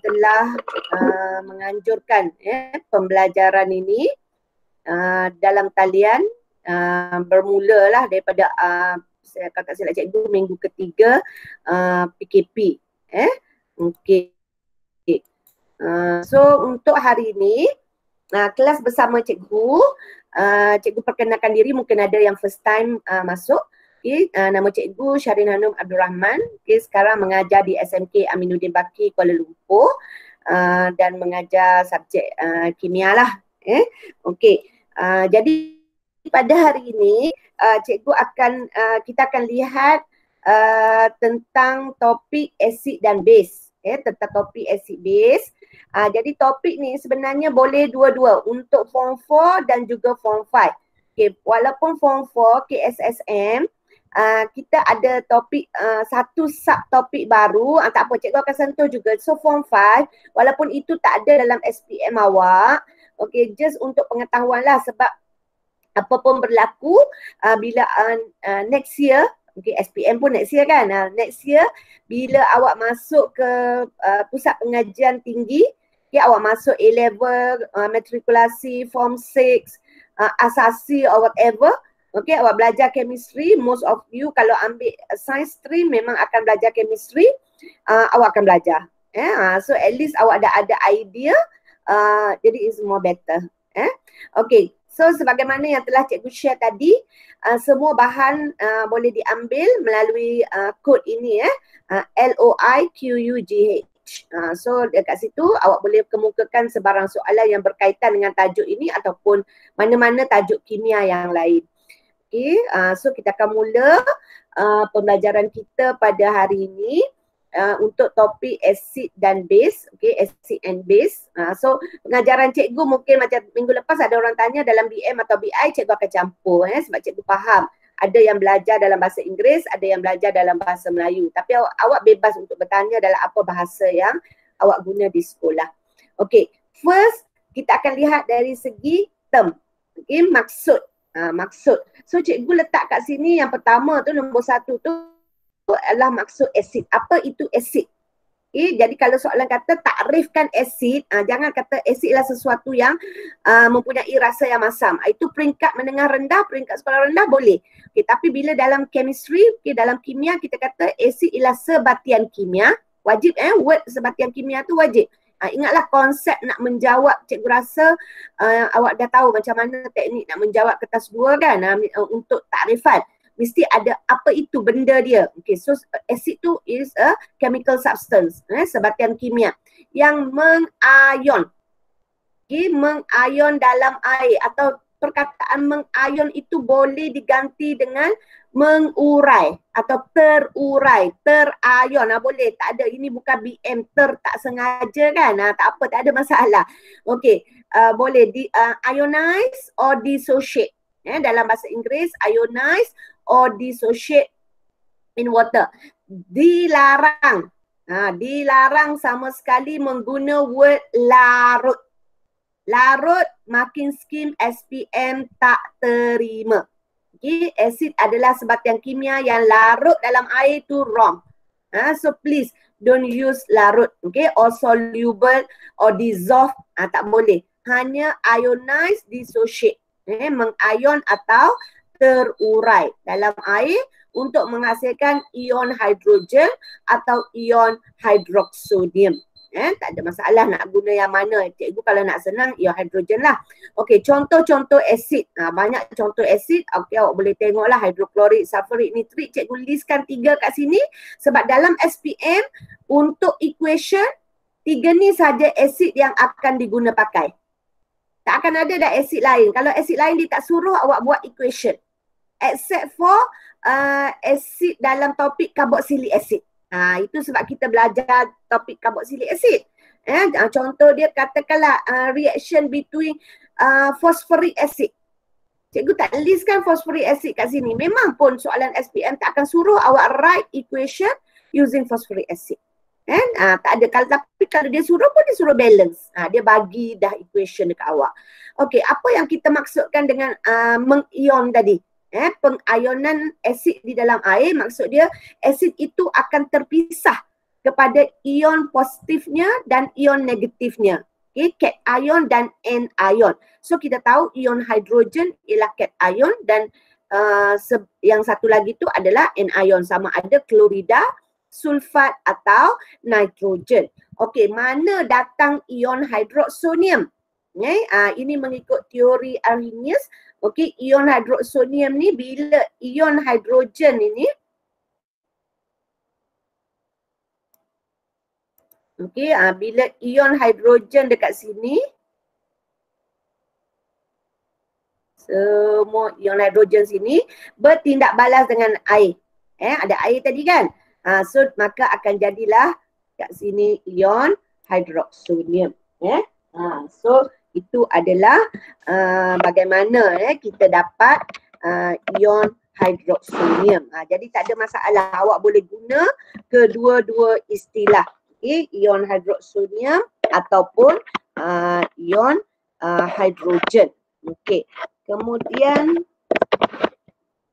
telah menganjurkan pembelajaran ini dalam talian bermulalah daripada saya kakak silap cikgu minggu ketiga PKP. Okey. So untuk hari ini kelas bersama cikgu, cikgu perkenalkan diri, mungkin ada yang first time masuk. Okay, nama cikgu Syarin Hanum Abdul Rahman. Okay, sekarang mengajar di SMK Aminuddin Baki Kuala Lumpur dan mengajar subjek kimia lah. Okay, jadi pada hari ini cikgu kita akan lihat tentang topik asid dan base. Tentang topik asid base. Jadi topik ni sebenarnya boleh dua-dua untuk Form 4 dan juga Form 5. Okay, walaupun Form 4 KSSM kita ada topik satu subtopik baru, tak apa cikgu akan sentuh juga. So Form 5 walaupun itu tak ada dalam SPM awak, okay, just untuk pengetahuan lah, sebab apa pun berlaku bila next year, okay, SPM pun next year kan, next year bila awak masuk ke pusat pengajian tinggi, okay, awak masuk A-level, matrikulasi, Form 6, asasi or whatever. Okay, awak belajar chemistry, most of you kalau ambil science stream memang akan belajar chemistry, awak akan belajar. So at least awak ada idea, jadi it's more better. Okay, so sebagaimana yang telah cikgu share tadi, semua bahan boleh diambil melalui kod ini, LOIQUGH. So dekat situ awak boleh kemukakan sebarang soalan yang berkaitan dengan tajuk ini ataupun mana-mana tajuk kimia yang lain. Okay, so kita akan mula pembelajaran kita pada hari ini untuk topik acid dan base. Okay, acid and base. So pengajaran cikgu mungkin macam minggu lepas ada orang tanya dalam BM atau BI, cikgu akan campur sebab cikgu faham. Ada yang belajar dalam bahasa Inggeris, ada yang belajar dalam bahasa Melayu. Tapi awak bebas untuk bertanya dalam apa bahasa yang awak guna di sekolah. Okay, first kita akan lihat dari segi term. Okay, maksud. Maksud. So cikgu letak kat sini yang pertama tu, nombor 1 tu adalah maksud asid. Apa itu asid? Okay, jadi kalau soalan kata takrifkan asid, jangan kata asid adalah sesuatu yang mempunyai rasa yang masam. Itu peringkat menengah rendah, peringkat sekolah rendah boleh. Okay, tapi bila dalam chemistry, okay, dalam kimia kita kata asid ialah sebatian kimia. Wajib word sebatian kimia tu wajib. Ingatlah konsep nak menjawab, cikgu rasa awak dah tahu macam mana teknik nak menjawab kertas 2 kan, untuk takrifan. Mesti ada apa itu benda dia. Okay, so acid tu is a chemical substance, sebatian kimia yang mengayon. Okay, mengayon dalam air, atau perkataan mengayon itu boleh diganti dengan mengurai atau terurai, terayon. Boleh, tak ada, ini bukan BM, tak sengaja kan, tak apa, tak ada masalah. Okey, boleh ionize or dissociate. Dalam bahasa Inggeris, ionize or dissociate in water. Dilarang. Dilarang sama sekali mengguna word larut. Larut makin skim SPM tak terima. Okay, acid adalah sebatian kimia yang larut dalam air, tu wrong. So please don't use larut, okay, or soluble or dissolve, tak boleh. Hanya ionize, dissociate, mengayon atau terurai dalam air untuk menghasilkan ion hidrogen atau ion hidroksodium. Tak ada masalah nak guna yang mana. Cikgu kalau nak senang, ion hidrogen lah. Okey, contoh-contoh asid. Banyak contoh asid. Okey, awak boleh tengoklah hidroklorik, sulfurik, nitrik. Cikgu listkan 3 kat sini. Sebab dalam SPM, untuk equation, 3 ni saja asid yang akan diguna pakai. Tak akan ada dah asid lain. Kalau asid lain dia tak suruh awak buat equation. Except for asid dalam topik carboxylic acid. Itu sebab kita belajar topik carboxylic acid. Contoh dia katakanlah reaction between phosphoric acid. Cikgu tak listkan phosphoric acid kat sini. Memang pun soalan SPM tak akan suruh awak write equation using phosphoric acid. Tak ada. Tapi kalau dia suruh pun dia suruh balance. Dia bagi dah equation dekat awak. Okey, apa yang kita maksudkan dengan mengion tadi? Pengayonan asid di dalam air, maksud dia asid itu akan terpisah kepada ion positifnya dan ion negatifnya. Okay, cation dan anion. So kita tahu ion hidrogen ialah cation dan yang satu lagi tu adalah anion, sama ada klorida, sulfat atau nitrogen. Okey, mana datang ion hidroksonium? Ini mengikut teori Arrhenius. Okey, ion hidroksonium ni bila ion hidrogen ini okey, bila ion hidrogen dekat sini, semua ion hidrogen sini bertindak balas dengan air. Ada air tadi kan? So maka akan jadilah kat sini ion hidroksonium. So itu adalah bagaimana kita dapat ion hidroksonium. Jadi tak ada masalah, awak boleh guna kedua-dua istilah. Ion hidroksonium ataupun ion hidrogen. Okey. Kemudian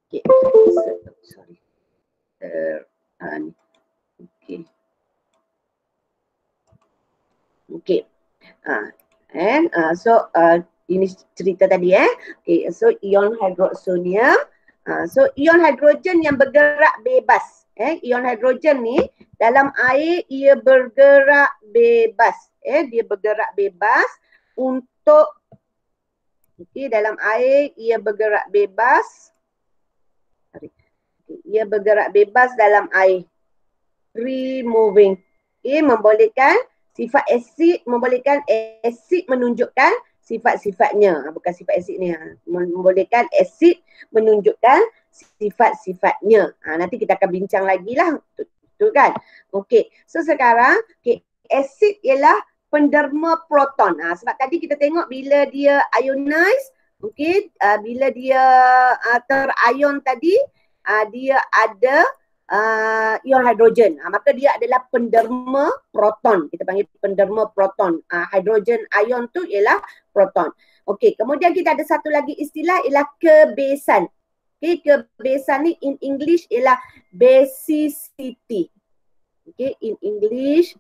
okey. Sorry. Okey. Okey. So ini cerita tadi Okay, so ion hidroksonium. So ion hidrogen yang bergerak bebas. Ion hidrogen ni dalam air ia bergerak bebas. Dia bergerak bebas untuk dalam air ia bergerak bebas. Ia bergerak bebas dalam air. Free moving. Membolehkan sifat asid, membolehkan asid menunjukkan sifat-sifatnya. Bukan sifat asid ni. Membolehkan asid menunjukkan sifat-sifatnya. Nanti kita akan bincang lagi lah. Betul kan? Okey. So sekarang asid ialah penderma proton. Sebab tadi kita tengok bila dia ionize, bila dia terion tadi, dia ada ion hidrogen. Maka dia adalah penderma proton. Kita panggil penderma proton. Hidrogen ion tu ialah proton. Okey, kemudian kita ada satu lagi istilah ialah kebesan. Kebesan ni in English ialah basicity. In English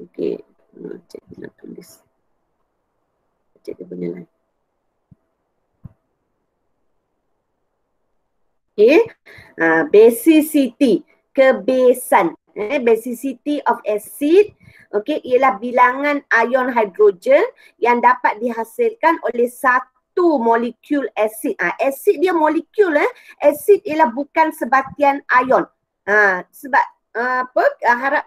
cek dia nak tulis. Cek dia punya line. Basicity, kebesan. Basicity of acid ialah bilangan ion hidrogen yang dapat dihasilkan oleh satu molekul asid. Asid dia molekul. Asid ialah bukan sebatian ion. Sebab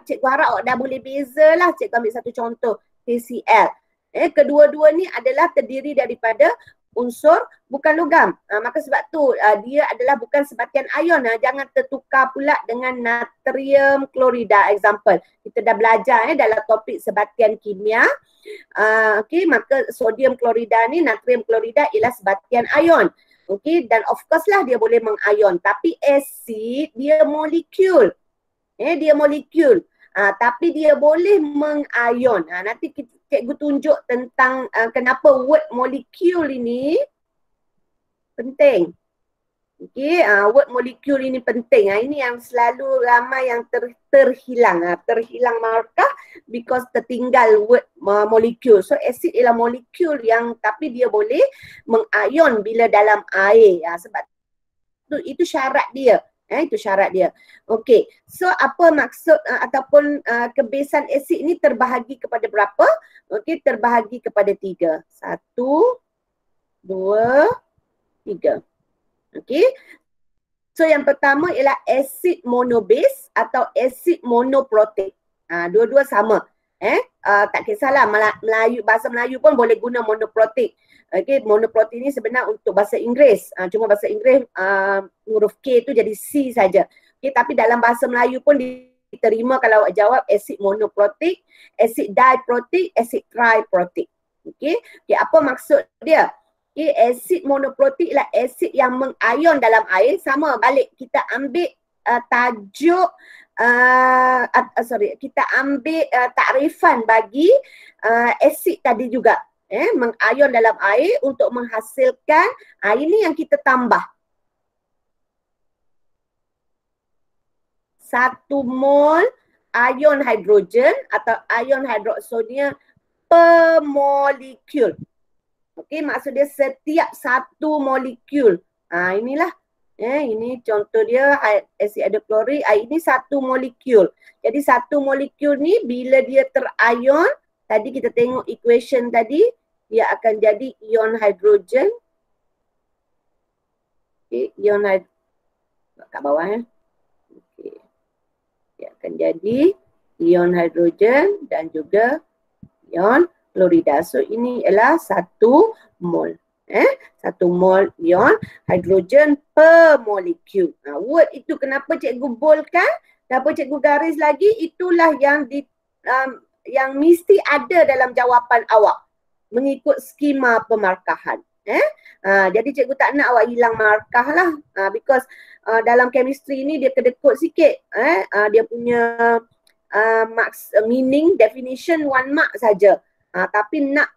cikgu harap awak dah boleh bezalah. Cikgu ambil satu contoh, HCl. Kedua-dua ni adalah terdiri daripada unsur bukan logam. Maka sebab tu dia adalah bukan sebatian ion. Jangan tertukar pula dengan natrium klorida example. Kita dah belajar dalam topik sebatian kimia. Maka sodium klorida ni, natrium klorida ialah sebatian ion. Dan of course lah dia boleh mengion. Tapi asid dia molekul. Dia molekul. Tapi dia boleh mengion. Nanti cikgu tunjuk tentang kenapa word molekul ini penting. Word molekul ini penting. Ini yang selalu ramai yang terhilang. Terhilang markah because tertinggal word molekul. So asid ialah molekul yang tapi dia boleh mengion bila dalam air. Sebab itu syarat dia. Itu syarat dia. Okey. So apa maksud ataupun kebesan asid ini terbahagi kepada berapa? Terbahagi kepada 3. 1, 2, 3. Okey. So yang pertama ialah asid monobase atau asid monoprotik. Dua-dua sama. Tak kisahlah Melayu, bahasa Melayu pun boleh guna monoprotik. Monoprotik ni sebenarnya untuk bahasa Inggeris. Cuma bahasa Inggeris huruf K tu jadi C saja. Tapi dalam bahasa Melayu pun diterima kalau awak jawab asid monoprotik, asid diprotik, asid triprotik. Apa maksud dia? Asid monoprotik ialah asid yang mengion dalam air. Sama balik kita ambil tajuk kita ambil takrifan bagi asid tadi juga. mengayon dalam air untuk menghasilkan, ini yang kita tambah. 1 mol ion hidrogen atau ion hidroksonium per molekul. Okey, maksud dia setiap 1 molekul. Inilah. Ini contoh dia asid hidroklorik. Ini 1 molekul. Jadi 1 molekul ni bila dia terion, tadi kita tengok equation tadi, dia akan jadi ion hidrogen. Okey, ion hidrogen kat bawah Okey. Dia akan jadi ion hidrogen dan juga ion klorida. So ini ialah 1 mol. 1 mol ion hidrogen per molekul. Word itu kenapa cikgu boldkan? Kenapa cikgu garis lagi? Itulah yang yang mesti ada dalam jawapan awak mengikut skema pemarkahan. Jadi cikgu tak nak awak hilang markah lah. Because dalam chemistry ni dia kedekut sikit. Dia punya marks, meaning, definition 1 mark saja. Tapi nak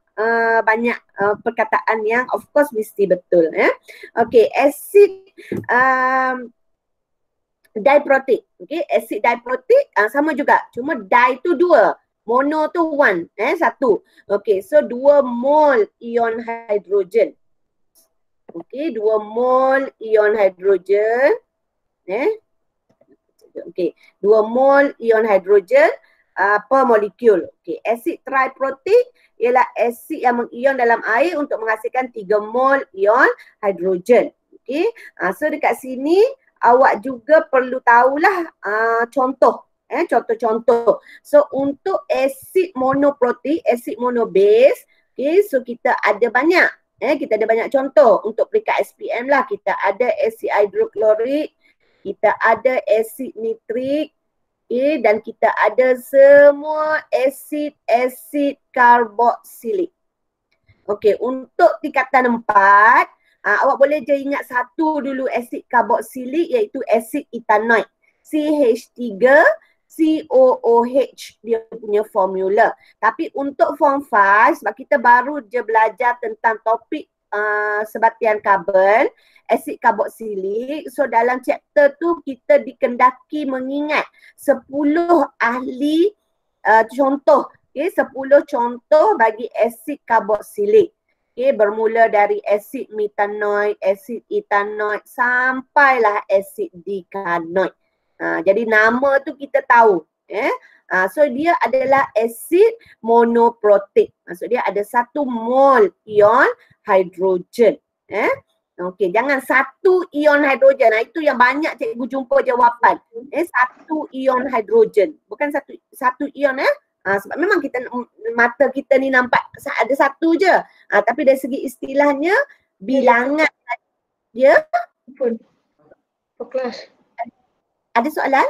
banyak perkataan yang of course mesti betul. Okay, acid diprotic. Okay, acid diprotic sama juga. Cuma di tu 2. Mono tu 1. 1. Okay, so 2 mol ion hidrogen. Okay, 2 mol ion hidrogen. Okay, 2 mol ion hidrogen per molekul. Okay, asid triprotic ialah asid yang mengion dalam air untuk menghasilkan 3 mol ion hidrogen. Okay, so dekat sini awak juga perlu tahulah contoh. Contoh-contoh. So untuk asid monoprotik, asid monobase, okay, so kita ada banyak. Kita ada banyak contoh untuk peringkat SPM lah. Kita ada asid hidroklorik, kita ada asid nitrik, dan kita ada semua asid karboksilik. Okey, untuk tingkatan 4, awak boleh je ingat satu dulu asid karboksilik iaitu asid etanoik. CH3 COOH dia punya formula. Tapi untuk form 5 sebab kita baru je belajar tentang topik sebatian karbon, asid karboksilik. So dalam chapter tu kita dikendaki mengingat 10 ahli contoh. Okay, 10 contoh bagi asid karboksilik. Okay, bermula dari asid metanoik, asid etanoik sampailah asid dikanoik. Jadi nama tu kita tahu. So dia adalah asid monoprotik. Maksud dia ada 1 mol ion hidrogen. Okey, jangan 1 ion hidrogen. Itu yang banyak cikgu jumpa jawapan. 1 ion hidrogen. Bukan satu ion sebab memang kita mata kita ni nampak ada 1 je. Tapi dari segi istilahnya bilangan dia kelas. Ada soalan?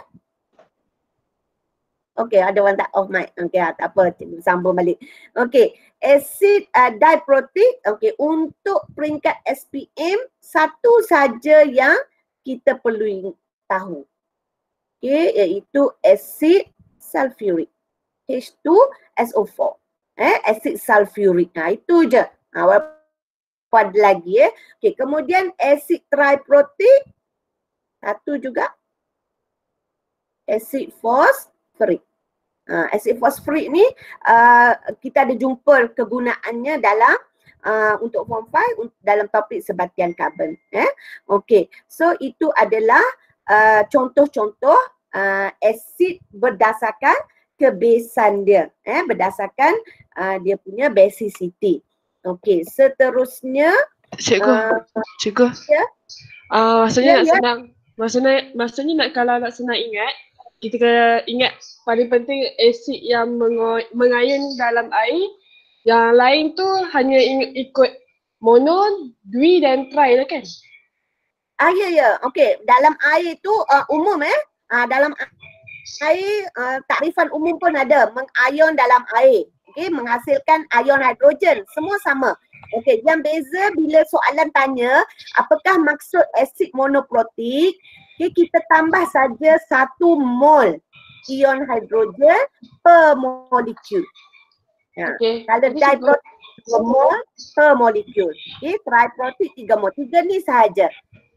Okey, ada orang tak off mic. Okey, tak apa, cikgu sambung balik. Okey, asid diprotik. Okey, untuk peringkat SPM, satu saja yang kita perlu tahu. Okey, iaitu asid sulfuric. H2SO4. Asid sulfuric. Itu je. Walaupun ada lagi Okey, kemudian asid triprotik. Satu juga. Asid fosforik. Asid fosforik ni kita ada jumpa kegunaannya dalam untuk form 5 dalam topik sebatian karbon. Okey, so itu adalah contoh-contoh asid berdasarkan kebesan dia, berdasarkan dia punya basicity. Okey, seterusnya Cikgu. Ya? Maksudnya Ya, nak ya. senang. Maksudnya nak kalau nak senang ingat, kita kena ingat paling penting asid yang mengayon dalam air. Yang lain tu hanya ikut mono, dwi dan tri lah kan? Ya. Okey, dalam air tu umum dalam air takrifan umum pun ada, mengayon dalam air. Okey, menghasilkan ion hidrogen, semua sama. Okey, yang beza bila soalan tanya apakah maksud asid monoprotik, kita tambah saja 1 mol ion hidrogen per molekul. Okey. Kalau diprotik mol per molekul. Okey, triprotid 3 mol. 3 ni sahaja.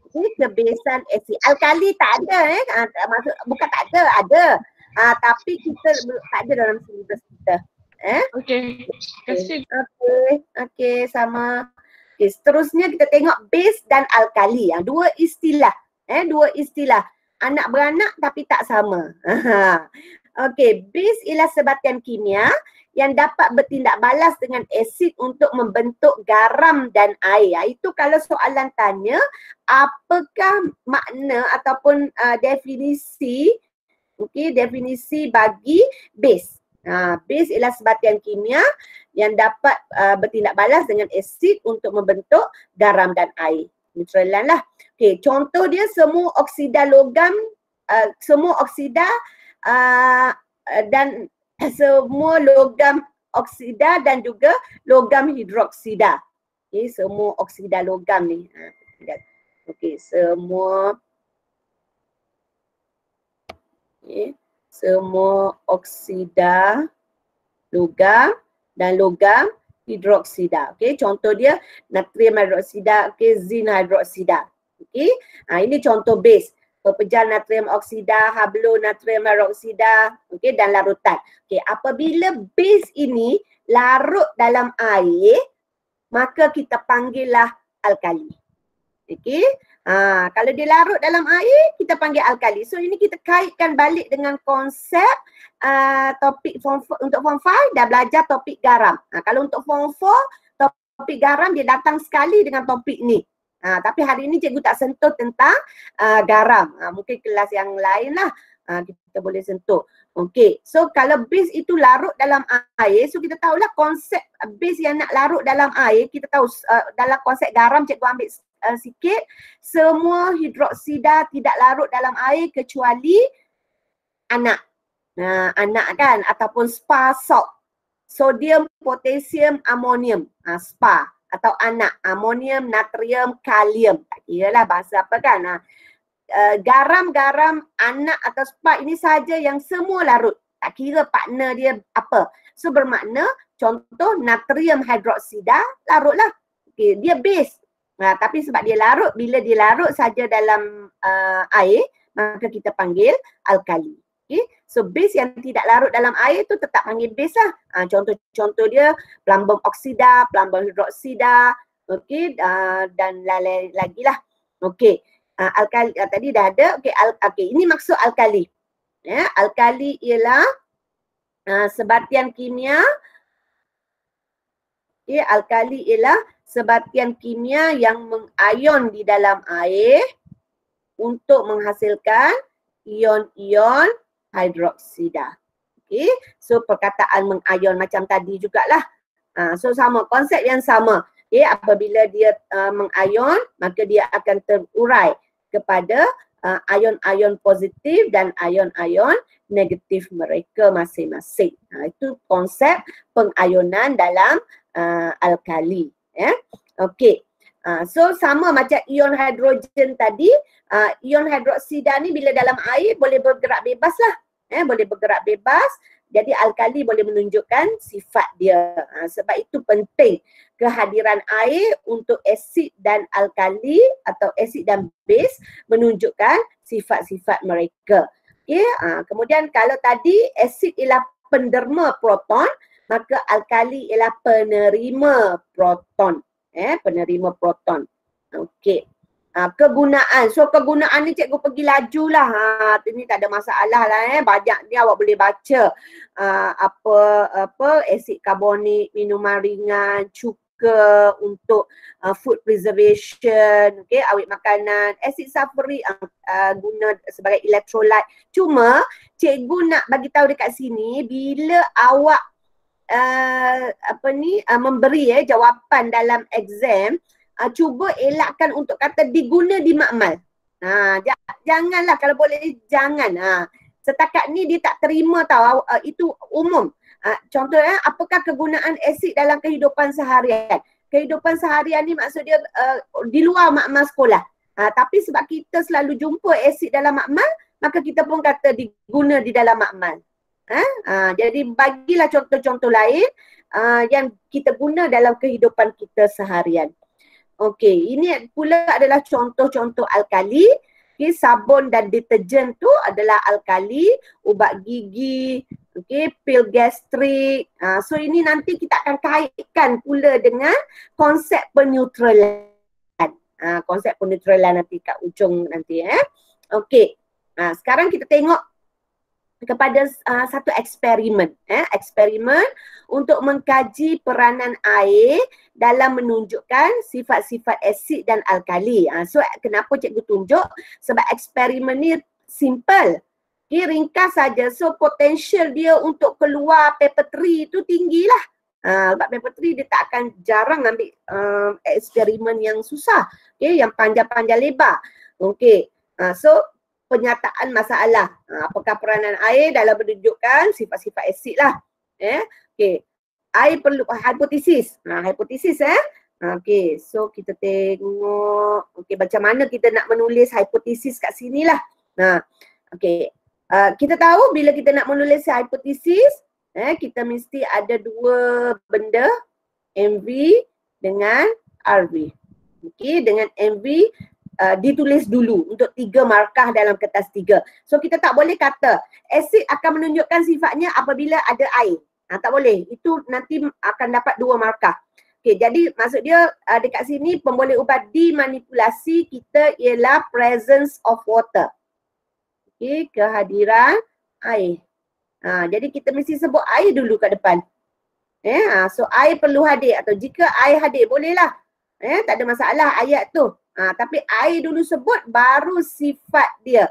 Okey, kebiasaan asid. Alkali tak ada maksud bukan tak ada. Tapi kita tak ada dalam silibus kita. Okey. Terima kasih. Okey, sama. Okey, seterusnya kita tengok base dan alkali. Dua istilah. Dua istilah. Anak beranak tapi tak sama. Okey, base ialah sebatian kimia yang dapat bertindak balas dengan asid untuk membentuk garam dan air. Itu kalau soalan tanya apakah makna ataupun definisi definisi bagi base. Base ialah sebatian kimia yang dapat bertindak balas dengan asid untuk membentuk garam dan air. Neutralan lah. Okey, contoh dia semua oksida logam, semua oksida dan semua logam oksida dan juga logam hidroksida. Okey, semua oksida logam ni. Okey, semua semua oksida logam dan logam hidroksida. Okey, contoh dia natrium hidroksida, zinc hidroksida. Okey, ini contoh base. Pepejal natrium oksida, hablo natrium hidroksida, okey, dan larutan. Okey, apabila base ini larut dalam air, maka kita panggillah alkali. Okey, kalau dia larut dalam air, kita panggil alkali. So ini kita kaitkan balik dengan konsep topik untuk form 5 dah belajar topik garam. Kalau untuk form 4, topik garam dia datang sekali dengan topik ni. Tapi hari ini cikgu tak sentuh tentang garam. Mungkin kelas yang lain lah kita boleh sentuh. Okey, so kalau base itu larut dalam air, so kita tahulah konsep base yang nak larut dalam air, kita tahu dalam konsep garam cikgu ambil sikit, semua hidroksida tidak larut dalam air kecuali anak. Anak kan, ataupun spa salt. Sodium, potasium, amonium. Spa. Atau anak, amonium, natrium, kalium. Tak kira lah bahasa apa kan. Garam-garam, anak atau spa ini saja yang semua larut. Tak kira partner dia apa. So bermakna contoh natrium hidroksida larutlah. Okay, dia base. Tapi sebab dia larut, bila dia larut saja dalam air, maka kita panggil alkali. Okay. So base yang tidak larut dalam air tu tetap panggil base lah. Contoh-contoh dia plumbum oksida, plumbum hidroksida, okay, dan lain-lain lagi lah. Okay, alkali tadi dah ada. Okay, ini maksud alkali. Alkali ialah sebatian kimia. Okay, alkali ialah sebatian kimia yang mengayon di dalam air untuk menghasilkan ion-ion hidroksida. Okay, so perkataan mengayon macam tadi jugalah. So sama, konsep yang sama. Okay, apabila dia mengayon, maka dia akan terurai kepada ion-ion positif dan ion-ion negatif mereka masing-masing. Itu konsep pengayonan dalam alkali. Okay. So sama macam ion hidrogen tadi, ion hidroksida ni bila dalam air boleh bergerak bebas lah. Boleh bergerak bebas, jadi alkali boleh menunjukkan sifat dia. Sebab itu penting kehadiran air untuk asid dan alkali atau asid dan base menunjukkan sifat-sifat mereka. Okay. Kemudian kalau tadi asid ialah penderma proton, maka alkali ialah penerima proton. Penerima proton. Okey. Kegunaan. So kegunaan ni cikgu pergi laju lah. Ini tak ada masalah lah. Banyak ni awak boleh baca. Apa asid karbonik, minuman ringan, cuka untuk food preservation, okey, awet makanan, asid sulfurik guna sebagai electrolyte. Cuma cikgu nak bagi tahu dekat sini bila awak memberi jawapan dalam exam, cuba elakkan untuk kata diguna di makmal. Janganlah, kalau boleh jangan. Setakat ni dia tak terima tahu, itu umum. Contohnya apakah kegunaan asid dalam kehidupan seharian? Kehidupan seharian ni maksud dia di luar makmal sekolah. Tapi sebab kita selalu jumpa asid dalam makmal, maka kita pun kata diguna di dalam makmal. Jadi bagilah contoh-contoh lain yang kita guna dalam kehidupan kita seharian. Okey, ini pula adalah contoh-contoh alkali. Okay, sabun dan deterjen tu adalah alkali, ubat gigi, okay, pil gastrik. So ini nanti kita akan kaitkan pula dengan konsep peneutralan. Konsep peneutralan nanti kat ujung nanti. Okey, sekarang kita tengok kepada satu eksperimen. Eksperimen untuk mengkaji peranan air dalam menunjukkan sifat-sifat asid dan alkali. So kenapa cikgu tunjuk? Sebab eksperimen ni simple. Okay, ringkas saja. So potential dia untuk keluar paper 3 tu tinggilah. Sebab paper 3 dia tak akan jarang ambil eksperimen yang susah. Okay, yang panjang-panjang lebar. Okay, so penyataan masalah. Apakah peranan air dalam menunjukkan sifat-sifat asid lah. Okay. Air perlu hipotesis. Hipotesis Okay, so kita tengok okay, macam mana kita nak menulis hipotesis kat sini lah. Okay. Kita tahu bila kita nak menulis hipotesis, kita mesti ada dua benda, MV dengan RV. Okay, dengan MV ditulis dulu untuk 3 markah dalam kertas 3. So kita tak boleh kata asid akan menunjukkan sifatnya apabila ada air. Tak boleh. Itu nanti akan dapat 2 markah. Okay, jadi maksud dia dekat sini pemboleh ubah dimanipulasi kita ialah presence of water. Okay, kehadiran air. Jadi kita mesti sebut air dulu kat depan. So air perlu hadir atau jika air hadir bolehlah. Tak ada masalah ayat tu. Tapi air dulu sebut baru sifat dia.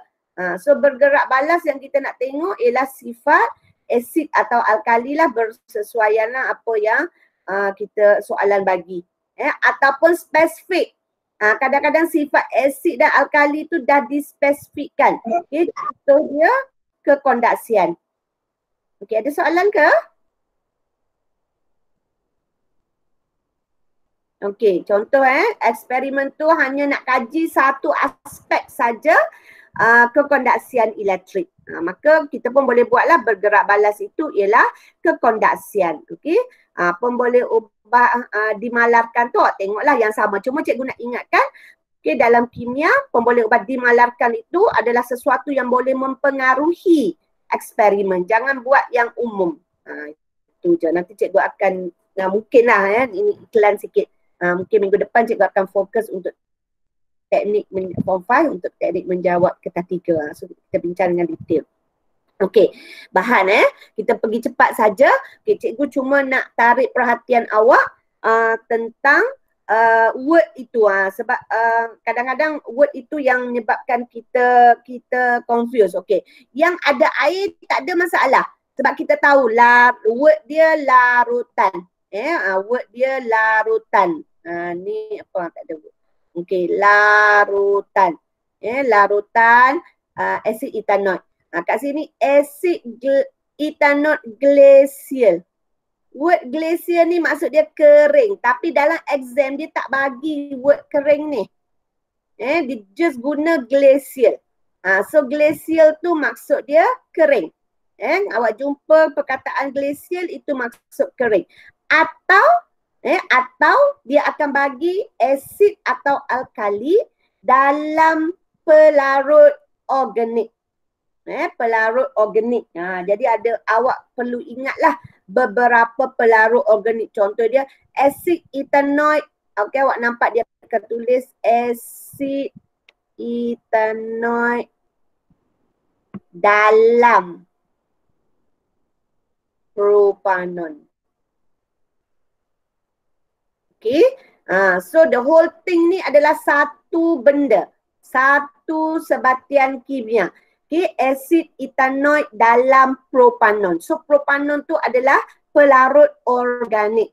So bergerak balas yang kita nak tengok ialah sifat asid atau alkali lah, bersesuaian lah apa yang kita soalan bagi. Ataupun spesifik. Kadang-kadang sifat asid dan alkali tu dah dispesifikkan. Okay, contoh dia kekondaksian. Okay, ada soalan ke? Okey, contoh eksperimen tu hanya nak kaji satu aspek saja kekondaksian elektrik. Maka kita pun boleh buatlah bergerak balas itu ialah kekondaksian. Okey. Pemboleh ubah dimalarkan tu tengoklah yang sama. Cuma cikgu nak ingatkan okey, dalam kimia pemboleh ubah dimalarkan itu adalah sesuatu yang boleh mempengaruhi eksperimen. Jangan buat yang umum. Itu je. Nanti cikgu akan mungkinlah ini iklan sikit. Mungkin minggu depan cikgu akan fokus untuk teknik form 5 untuk teknik menjawab kertas 3. So kita bincang dengan detail. Okey, bahan kita pergi cepat saja. Okay, cikgu cuma nak tarik perhatian awak tentang word itu sebab kadang-kadang word itu yang menyebabkan kita confuse. Okey, yang ada air tak ada masalah sebab kita tahu word dia larutan. Word dia larutan. Ni apa tak ada word. Okey, larutan. Larutan asid etanoid. Kat sini asid etanoid glacial. Word glacial ni maksud dia kering, tapi dalam exam dia tak bagi word kering ni. Dia just guna glacial. So glacial tu maksud dia kering. Awak jumpa perkataan glacial itu maksud kering. Atau dia akan bagi asid atau alkali dalam pelarut organik. Pelarut organik. Jadi awak perlu ingatlah beberapa pelarut organik. Contoh dia asid etanoid. Okey, awak nampak dia akan tulis asid etanoid dalam propanon. Okay, so the whole thing ni adalah satu benda, satu sebatian kimia. Okay, asid etanoid dalam propanon. So propanon tu adalah pelarut organik.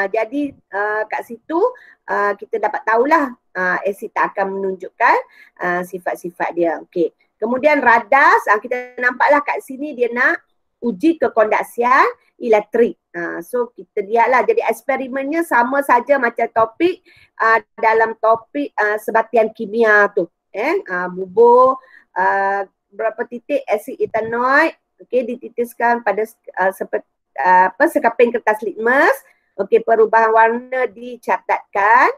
Jadi kat situ kita dapat tahulah asid tak akan menunjukkan sifat-sifat dia. Okay, kemudian radas, kita nampaklah kat sini dia nak uji kekondaksian elektrik. So kita lihatlah, jadi eksperimennya sama saja macam topik dalam topik sebatian kimia tu. Bubur berapa titik asid etanoid, okey, dititiskan pada sekeping kertas litmus. Okey, perubahan warna dicatatkan.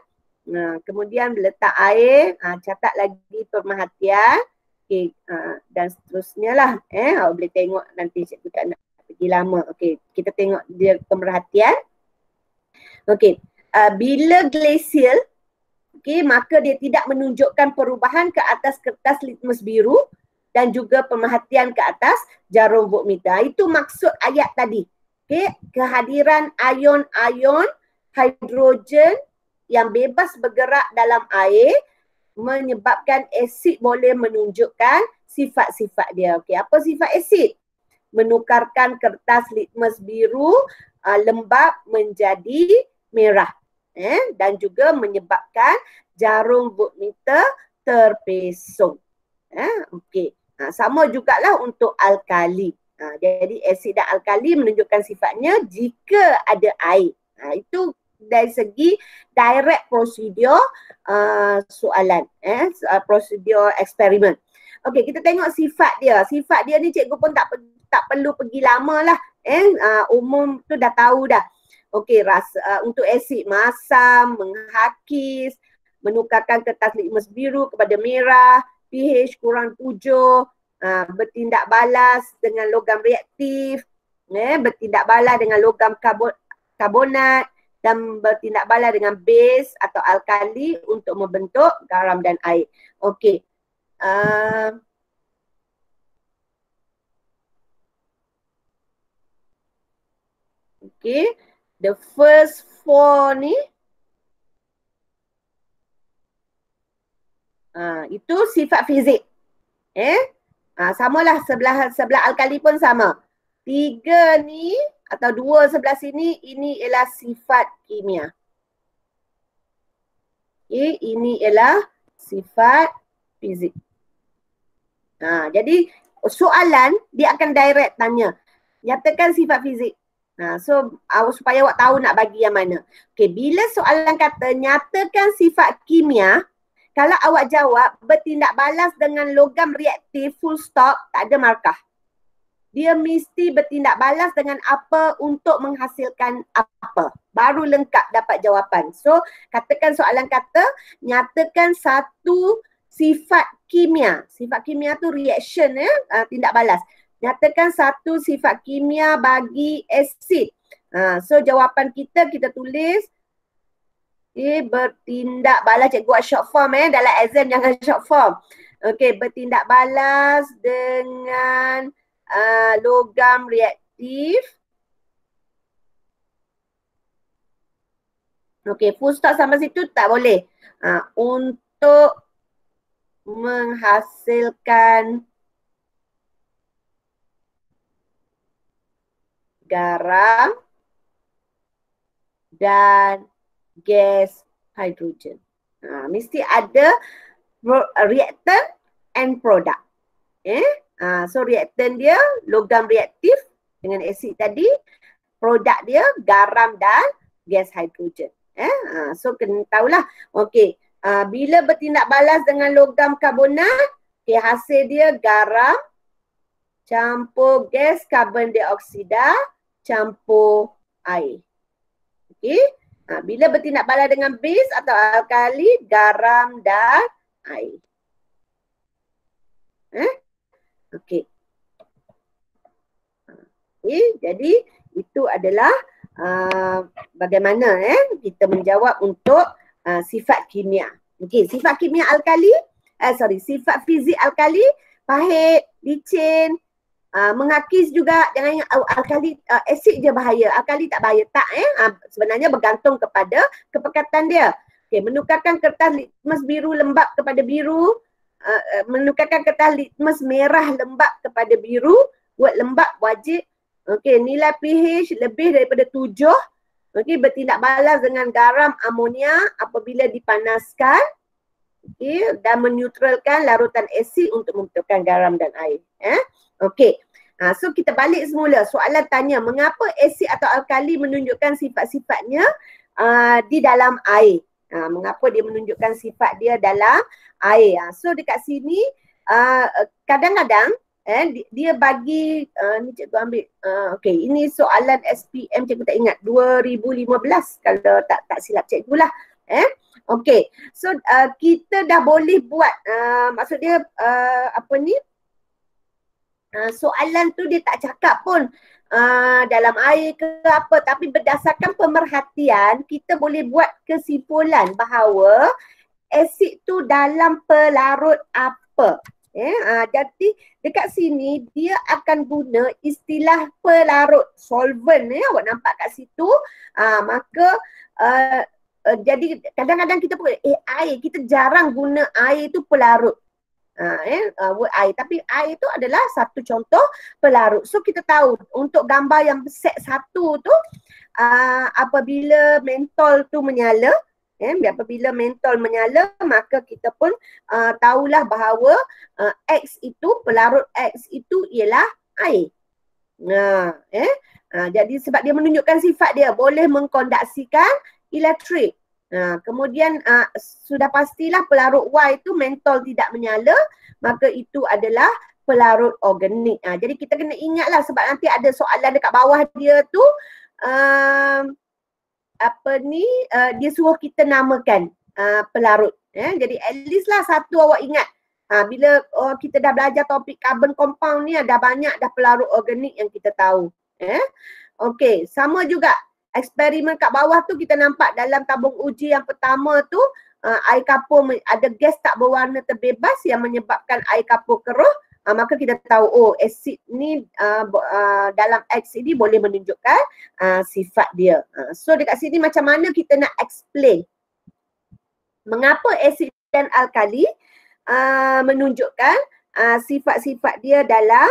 Kemudian letak air, catat lagi pemerhatian. Okey, dan seterusnya lah. Awak boleh tengok nanti cikgu tak nak pergi lama. Okey, kita tengok dia pemerhatian. Okey, bila glacial, okey, maka dia tidak menunjukkan perubahan ke atas kertas litmus biru dan juga pemerhatian ke atas jarum voltmeter. Itu maksud ayat tadi. Okey, kehadiran ion-ion hidrogen yang bebas bergerak dalam air menyebabkan asid boleh menunjukkan sifat-sifat dia. Okey, apa sifat asid? Menukarkan kertas litmus biru lembab menjadi merah. Dan juga menyebabkan jarum voltmeter terpesong. Okey. Sama jugalah untuk alkali. Jadi asid dan alkali menunjukkan sifatnya jika ada air. Itu dari segi direct prosedur soalan, prosedur eksperimen. Okey, kita tengok sifat dia. Sifat dia ni cikgu pun tak perlu pergi lama lah. Umum tu dah tahu dah. Okey, untuk asid masam, menghakis, menukarkan kertas litmus biru kepada merah, pH kurang 7, bertindak balas dengan logam reaktif, bertindak balas dengan logam karbonat dan bertindak balas dengan base atau alkali untuk membentuk garam dan air. Okey. Okey, the first four ni itu sifat fizik. Samalah sebelah alkali pun sama. 3 ni atau 2 sebelah sini, ini ialah sifat kimia. Okay, ini ialah sifat fizik. Jadi soalan dia akan direct tanya, nyatakan sifat fizik. So supaya awak tahu nak bagi yang mana. Okay, bila soalan kata nyatakan sifat kimia, kalau awak jawab bertindak balas dengan logam reaktif full stop, tak ada markah. Dia mesti bertindak balas dengan apa untuk menghasilkan apa. Baru lengkap dapat jawapan. So katakan soalan kata nyatakan satu sifat kimia. Sifat kimia tu reaction, tindak balas. Nyatakan satu sifat kimia bagi asid. So jawapan kita tulis bertindak balas. Cikgu buat short form dalam exam jangan short form. Okey, bertindak balas dengan logam reaktif. Okey, full stop sampai situ tak boleh. Untuk menghasilkan garam dan gas hidrogen. Mesti ada reactant and product. So reactant dia logam reaktif dengan asid tadi, produk dia garam dan gas hidrogen. So kena tahulah. Okey, bila bertindak balas dengan logam karbonat, hasil dia garam campur gas karbon dioksida campur air. Okey. Bila bertindak balas dengan base atau alkali, garam dan air. Okey. Jadi itu adalah bagaimana kita menjawab untuk sifat kimia. Okey, sifat kimia alkali, sifat fizik alkali, pahit, licin, menghakis juga. Jangan ingat alkali, asid je bahaya, alkali tak bahaya. Tak sebenarnya bergantung kepada kepekatan dia. Okay, menukarkan kertas litmus biru lembab kepada biru, menukarkan kertas litmus merah lembab kepada biru, buat lembab wajib. Okey, nilai pH lebih daripada 7. Okey, bertindak balas dengan garam amonia apabila dipanaskan. Okey, dan menetralkan larutan asid untuk membentukkan garam dan air. Okey. So kita balik semula. Soalan tanya, mengapa asid atau alkali menunjukkan sifat-sifatnya di dalam air? Mengapa dia menunjukkan sifat dia dalam air? So dekat sini kadang-kadang Dia bagi ni cikgu ambil okey, ini soalan SPM cikgu tak ingat 2015 kalau tak silap cikgu lah. Okey. So kita dah boleh buat maksud dia apa ni? Soalan tu dia tak cakap pun dalam air ke apa, tapi berdasarkan pemerhatian kita boleh buat kesimpulan bahawa asid tu dalam pelarut apa. Jadi dekat sini dia akan guna istilah pelarut, solvent. Awak nampak kat situ. Maka jadi kadang-kadang kita pun air, kita jarang guna air tu pelarut. Word air, tapi air tu adalah satu contoh pelarut. So kita tahu untuk gambar yang set 1 tu apabila mentol tu menyala, apabila mentol menyala, maka kita pun tahulah bahawa X itu, pelarut X itu ialah air. Jadi sebab dia menunjukkan sifat dia boleh mengkondaksikan elektrik. Kemudian sudah pastilah pelarut Y itu mentol tidak menyala, maka itu adalah pelarut organik. Jadi kita kena ingatlah sebab nanti ada soalan dekat bawah dia tu dia suruh kita namakan pelarut. Jadi at least lah satu awak ingat. Bila kita dah belajar topik carbon compound ni dah banyak dah pelarut organik yang kita tahu. Okey, sama juga eksperimen kat bawah tu kita nampak dalam tabung uji yang pertama tu air kapur ada gas tak berwarna terbebas yang menyebabkan air kapur keruh. Maka kita tahu asid ni dalam X ini boleh menunjukkan sifat dia. So dekat sini macam mana kita nak explain mengapa asid dan alkali menunjukkan sifat-sifat dia dalam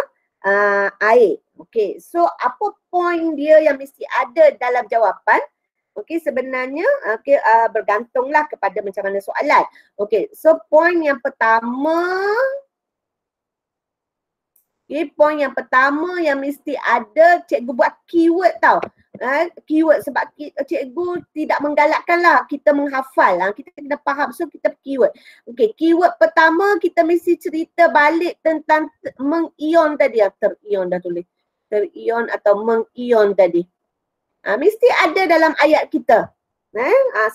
air. Okey, so apa point dia yang mesti ada dalam jawapan? Okey, sebenarnya bergantunglah kepada macam mana soalan. Okey, so point yang pertama poin yang pertama yang mesti ada, cikgu buat keyword tau. Keyword sebab cikgu tidak menggalakkanlah kita menghafal. Kita kena faham, so kita keyword. Okey, keyword pertama kita mesti cerita balik tentang mengion tadi. Terion dah tulis. Terion atau mengion tadi. Mesti ada dalam ayat kita.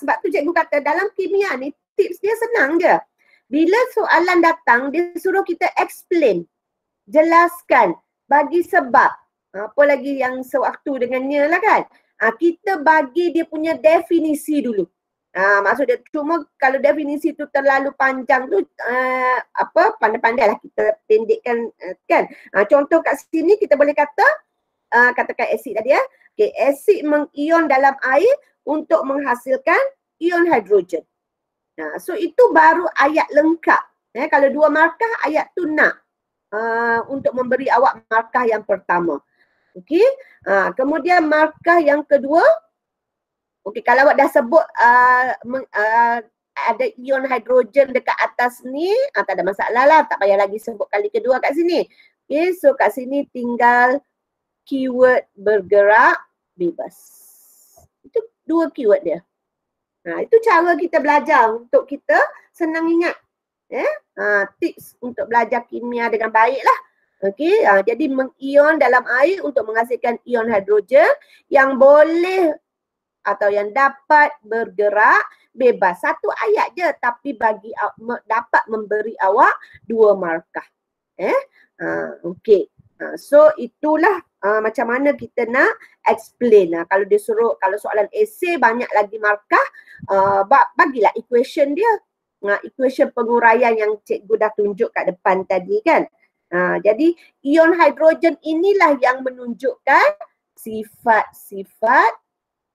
Sebab tu cikgu kata dalam kimia ni tips dia senang je. Bila soalan datang, dia suruh kita explain. Jelaskan, bagi sebab, apa lagi yang sewaktu dengannya lah kan. Kita bagi dia punya definisi dulu. Maksud dia cuma kalau definisi tu terlalu panjang tu pandai-pandai lah kita pendekkan kan. Contoh kat sini kita boleh kata katakan asid tadi okay, asid mengion dalam air untuk menghasilkan ion hidrogen. So itu baru ayat lengkap. Kalau 2 markah ayat tu nak untuk memberi awak markah yang pertama. Okey. Kemudian markah yang kedua. Okey, kalau awak dah sebut ada ion hidrogen dekat atas ni, tak ada masalah lah, tak payah lagi sebut kali kedua kat sini. Okey, so kat sini tinggal keyword bergerak bebas. Itu 2 keyword dia. Itu cara kita belajar untuk kita senang ingat. Tips untuk belajar kimia dengan baik lah. Okey, jadi mengion dalam air untuk menghasilkan ion hidrogen yang boleh atau yang dapat bergerak bebas. Satu ayat je tapi dapat memberi awak 2 markah. Okey. So itulah macam mana kita nak explain. Kalau soalan esei banyak lagi markah, bagilah equation dia. Equation penguraian yang cikgu dah tunjuk kat depan tadi kan. Jadi ion hidrogen inilah yang menunjukkan sifat-sifat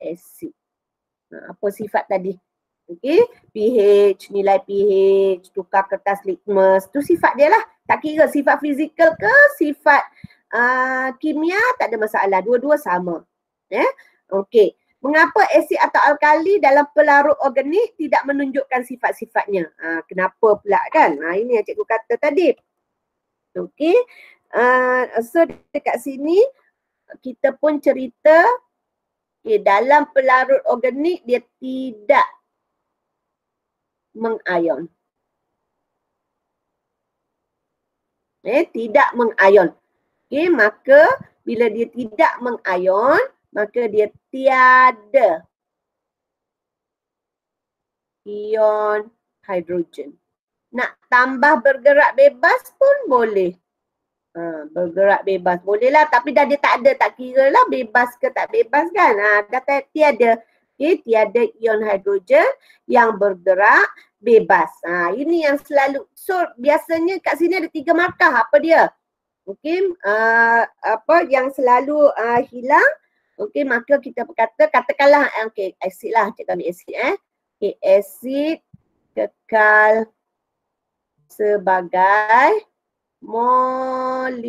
asid. Apa sifat tadi? Okey, pH, nilai pH, tukar kertas litmus, tu sifat dia lah. Tak kira sifat fizikal ke sifat kimia, tak ada masalah. Dua-dua sama. Okey. Mengapa asid atau alkali dalam pelarut organik tidak menunjukkan sifat-sifatnya? Kenapa pula kan? Ini yang cikgu kata tadi. Okey. So dekat sini kita pun cerita dalam pelarut organik dia tidak mengion. Tidak mengayon. Maka bila dia tidak mengayon, maka dia tiada ion hidrogen. Nak tambah bergerak bebas pun boleh. Bergerak bebas boleh lah, tapi dah dia tak ada, tak kira lah bebas ke tak bebas kan. Dah tiada. Tiada ion hidrogen yang bergerak bebas. Ini yang selalu. So biasanya kat sini ada 3 markah. Apa dia? Apa yang selalu hilang. Maka kita katakanlah asid lah, cikgu ambil asid asid kekal sebagai molekul.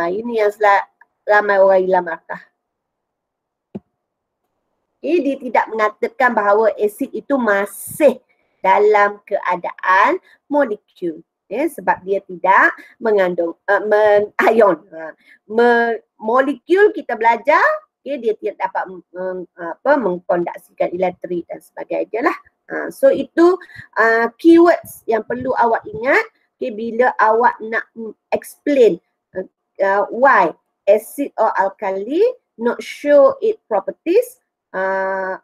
Ini yang ramai orang hilang markah. Dia tidak mengatakan bahawa asid itu masih dalam keadaan molekul. Sebab dia tidak mengandung mengayon. Molekul kita belajar, dia tidak dapat mengkonduksikan elektrik dan sebagainya lah. So itu keywords yang perlu awak ingat bila awak nak explain why acid or alkali not show its properties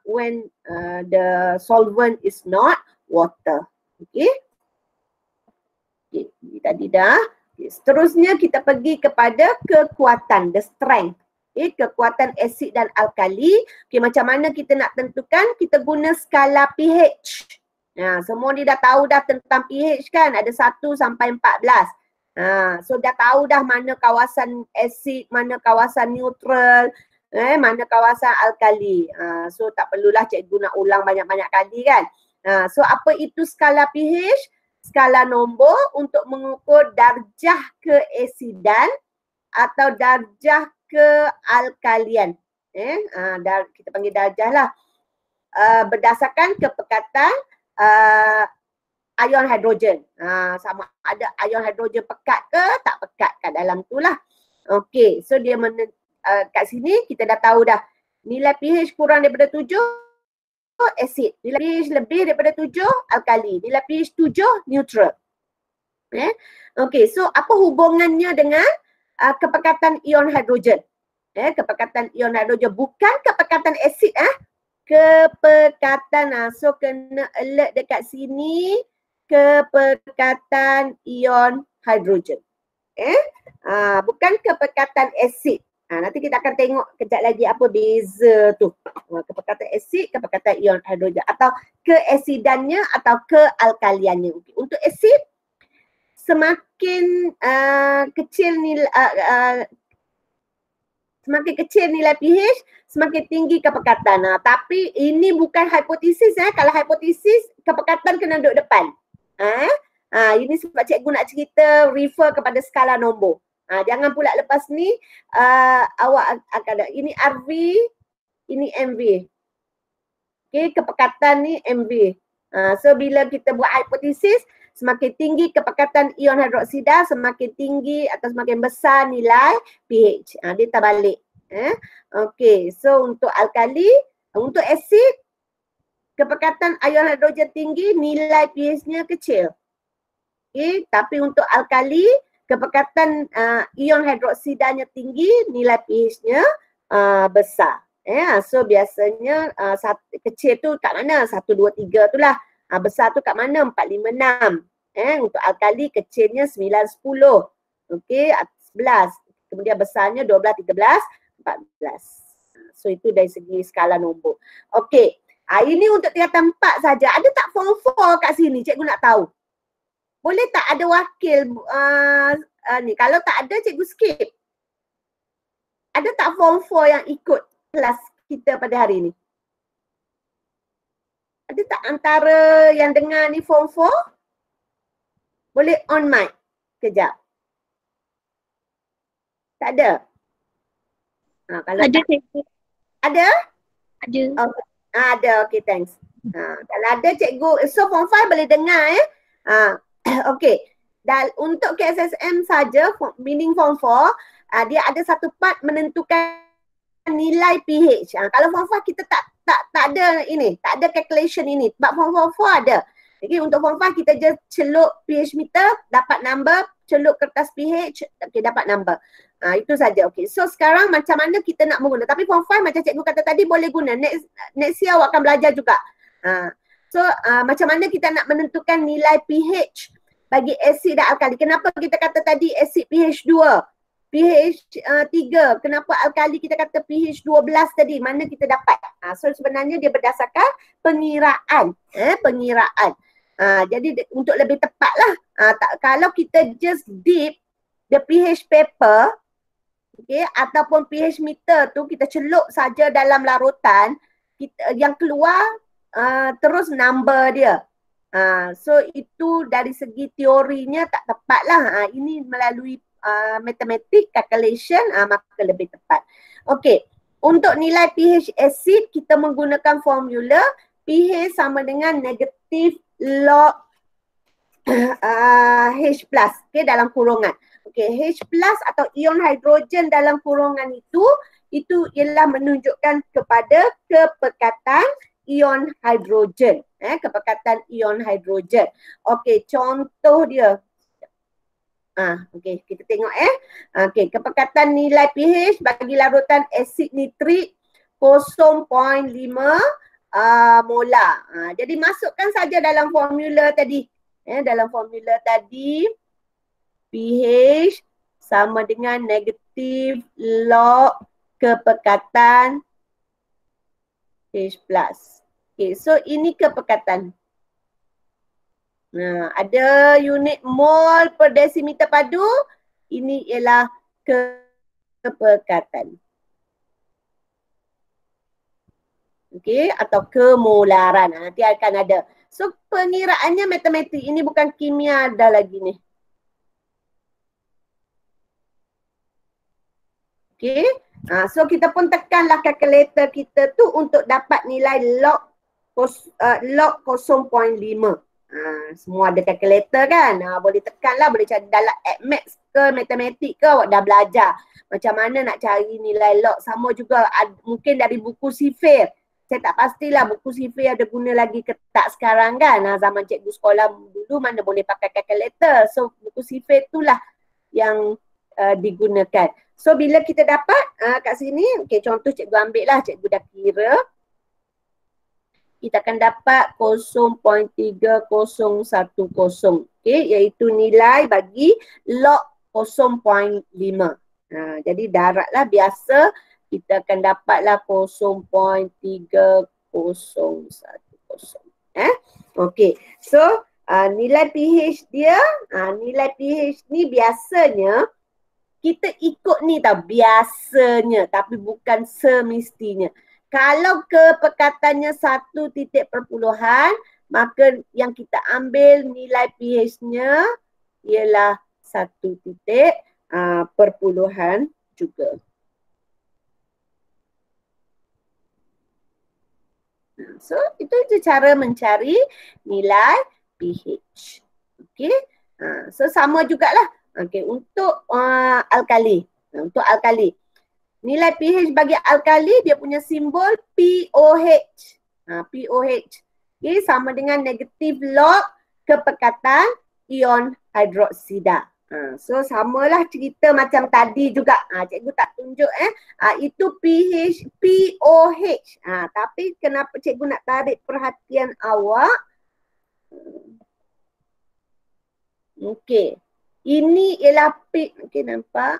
when the solvent is not water. Tadi dah. Seterusnya kita pergi kepada kekuatan, the strength. Kekuatan asid dan alkali. Macam mana kita nak tentukan? Kita guna skala pH. Semua ni dah tahu dah tentang pH kan? Ada 1 sampai 14. So dah tahu dah mana kawasan asid, mana kawasan neutral, mana kawasan alkali. So tak perlulah cikgu nak ulang banyak-banyak kali kan? So apa itu skala pH? Skala nombor untuk mengukur darjah keasidan atau darjah kealkalian. Kita panggil darjah lah. Berdasarkan kepekatan ion hidrogen. Sama ada ion hidrogen pekat ke tak pekat kat dalam tu lah. So dia kat sini kita dah tahu dah. Nilai pH kurang daripada 7 asid, nilai pH lebih daripada 7 alkali, nilai pH 7 neutral. So apa hubungannya dengan kepekatan ion hidrogen? Kepekatan ion hidrogen bukan kepekatan asid kepekatan. So kena alert dekat sini, kepekatan ion hidrogen. Bukan kepekatan asid. Nanti kita akan tengok kejap lagi apa beza tu. Kepekatan asid, kepekatan ion hidrogen atau keasidannya atau kealkaliannya. Untuk asid, semakin kecil nilai pH, semakin tinggi kepekatan. Tapi ini bukan hipotesis. Kalau hipotesis, kepekatan kena duduk depan. Ini sebab cikgu nak cerita refer kepada skala nombor. Jangan pula lepas ni awak akan ada ini RV, ini MV. Kepekatan ni MV. So bila kita buat hipotesis, semakin tinggi kepekatan ion hidroksida, semakin tinggi atau semakin besar nilai pH. Dia terbalik. So untuk alkali, untuk asid, kepekatan ion hidrogen tinggi, nilai pH-nya kecil. Tapi untuk alkali, kepekatan ion hidroksidanya tinggi, nilai pH-nya besar. So biasanya kecil tu kat mana? 1, 2, 3 tu lah. Besar tu kat mana? 4, 5, 6. Untuk alkali kecilnya 9, 10. 11. Kemudian besarnya 12, 13, 14. So itu dari segi skala nombor. Ini untuk tingkatan 4 saja. Ada tak form 4 kat sini? Cikgu nak tahu. Boleh tak ada wakil ni? Kalau tak ada, cikgu skip. Ada tak form 4 yang ikut kelas kita pada hari ni? Ada tak antara yang dengar ni form 4? Boleh on mic kejap. Tak ada? Kalau ada, cikgu. Ada? Ada. Ada, okay, thanks. Kalau ada cikgu, so form 5 boleh dengar Dan untuk KSSM saja, meaning form 4, dia ada satu part menentukan nilai pH. Kalau form 4 kita tak ada ini, tak ada calculation ini. Sebab form 4 ada. Okay, untuk form 5 kita just celup pH meter, dapat number, celup kertas pH, okay, dapat number. Itu saja. Okay. So sekarang macam mana kita nak menggunakan. Tapi form 5 macam cikgu kata tadi boleh guna. Next year awak akan belajar juga. So macam mana kita nak menentukan nilai pH bagi asid dan alkali. Kenapa kita kata tadi asid pH 2? pH 3, kenapa alkali kita kata pH 12 tadi, mana kita dapat? So sebenarnya dia berdasarkan pengiraan. Pengiraan. Jadi untuk lebih tepat lah, kalau kita just dip the pH paper, okay, ataupun pH meter tu kita celup saja dalam larutan, yang keluar terus number dia. So itu dari segi teorinya tak tepat lah. Ini melalui matematik calculation maka lebih tepat. Okey, untuk nilai pH asid kita menggunakan formula pH sama dengan negatif log H plus, okay, dalam kurungan. Okay, H plus atau ion hidrogen dalam kurungan itu ialah menunjukkan kepada kepekatan ion hidrogen. Kepekatan ion hidrogen. Okay, contoh dia. Okey, kita tengok Okey, kepekatan nilai pH bagi larutan asid nitrik 0.5 molar. Jadi masukkan saja dalam formula tadi. Dalam formula tadi pH sama dengan negatif log kepekatan H plus. Okey, so ini kepekatan. Ada unit mol per desimeter padu. Ini ialah kepekatan. Okey, atau kemolaran. Nanti akan ada. So pengiraannya matematik. Ini bukan kimia dah lagi ni. Okey. So kita pun tekanlah kalkulator kita tu untuk dapat nilai log 0.5. Semua ada kalkulator kan. Boleh tekan lah, boleh cari dalam Maths ke matematik ke, awak dah belajar macam mana nak cari nilai log. Sama juga mungkin dari buku sifir. Saya tak pastilah buku sifir ada guna lagi ke tak sekarang kan. Zaman cikgu sekolah dulu mana boleh pakai kalkulator. So buku sifir itulah yang digunakan. So bila kita dapat kat sini, okay, contoh cikgu ambil lah, cikgu dah kira. Kita akan dapat 0.3010, okay, iaitu nilai bagi log 0.5. Jadi daratlah biasa kita akan dapatlah 0.3010. Okay, so nilai pH dia, nilai pH ni biasanya kita ikut ni tau, biasanya, tapi bukan semestinya. Kalau kepekatannya 1 titik perpuluhan, maka yang kita ambil nilai pH-nya ialah 1 titik perpuluhan juga. So itu cara mencari nilai pH. Okay. So sama jugalah. Okay. Untuk alkali. Untuk alkali. Nilai pH bagi alkali dia punya simbol POH. POH. Okay, sama dengan negatif log kepekatan ion hidroksida. So samalah cerita macam tadi juga. Cikgu tak tunjuk itu pH POH. Tapi kenapa cikgu nak tarik perhatian awak? Okey. Ini ialah okey, nampak?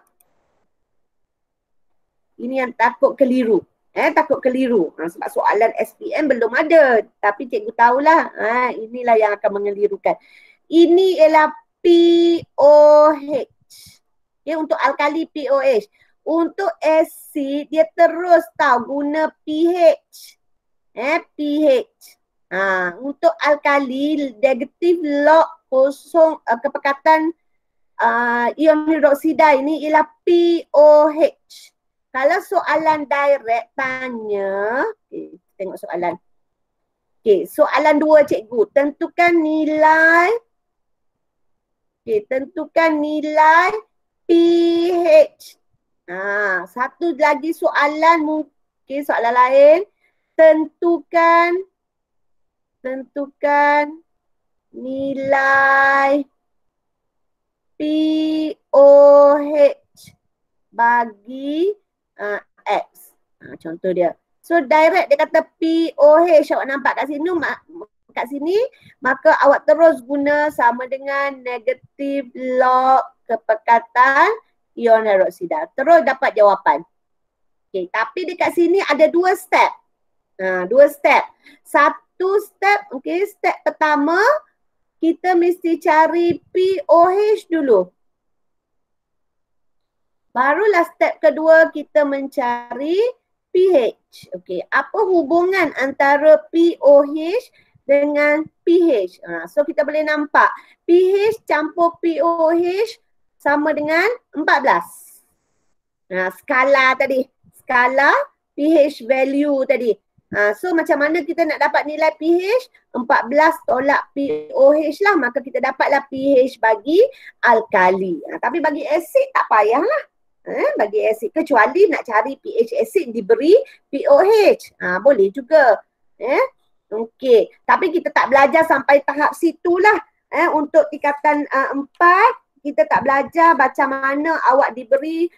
Ini yang takut keliru. Takut keliru. Sebab soalan SPM belum ada. Tapi cikgu tahulah. Inilah yang akan mengelirukan. Ini ialah POH. Okay, untuk alkali POH. Untuk asid dia terus tahu guna pH. pH. Untuk alkali negatif log kosong kepekatan ion hidroksida ini ialah POH. Kalau soalan direct tanya, okay, tengok soalan. Okay, soalan 2 cikgu. Tentukan nilai, tentukan nilai pH. Satu lagi soalan mungkin soalan lain. Tentukan nilai POH bagi X. Contoh dia. So direct dia kata POH, awak nampak kat sini, maka awak terus guna sama dengan negatif log kepekatan ion hidroksida. Terus dapat jawapan. Okay, tapi dekat sini ada dua step. Dua step. Satu step, okay, step pertama kita mesti cari POH dulu. Barulah step kedua kita mencari pH. Okey, apa hubungan antara POH dengan pH? So kita boleh nampak pH campur POH sama dengan 14. Skala tadi, skala pH value tadi. So macam mana kita nak dapat nilai pH? 14 tolak POH lah, maka kita dapatlah pH bagi alkali. Tapi bagi asid tak payahlah. Bagi asid, kecuali nak cari pH asid diberi POH. Boleh juga. Okey, tapi kita tak belajar sampai tahap situlah. Untuk tingkatan 4, kita tak belajar macam mana awak diberi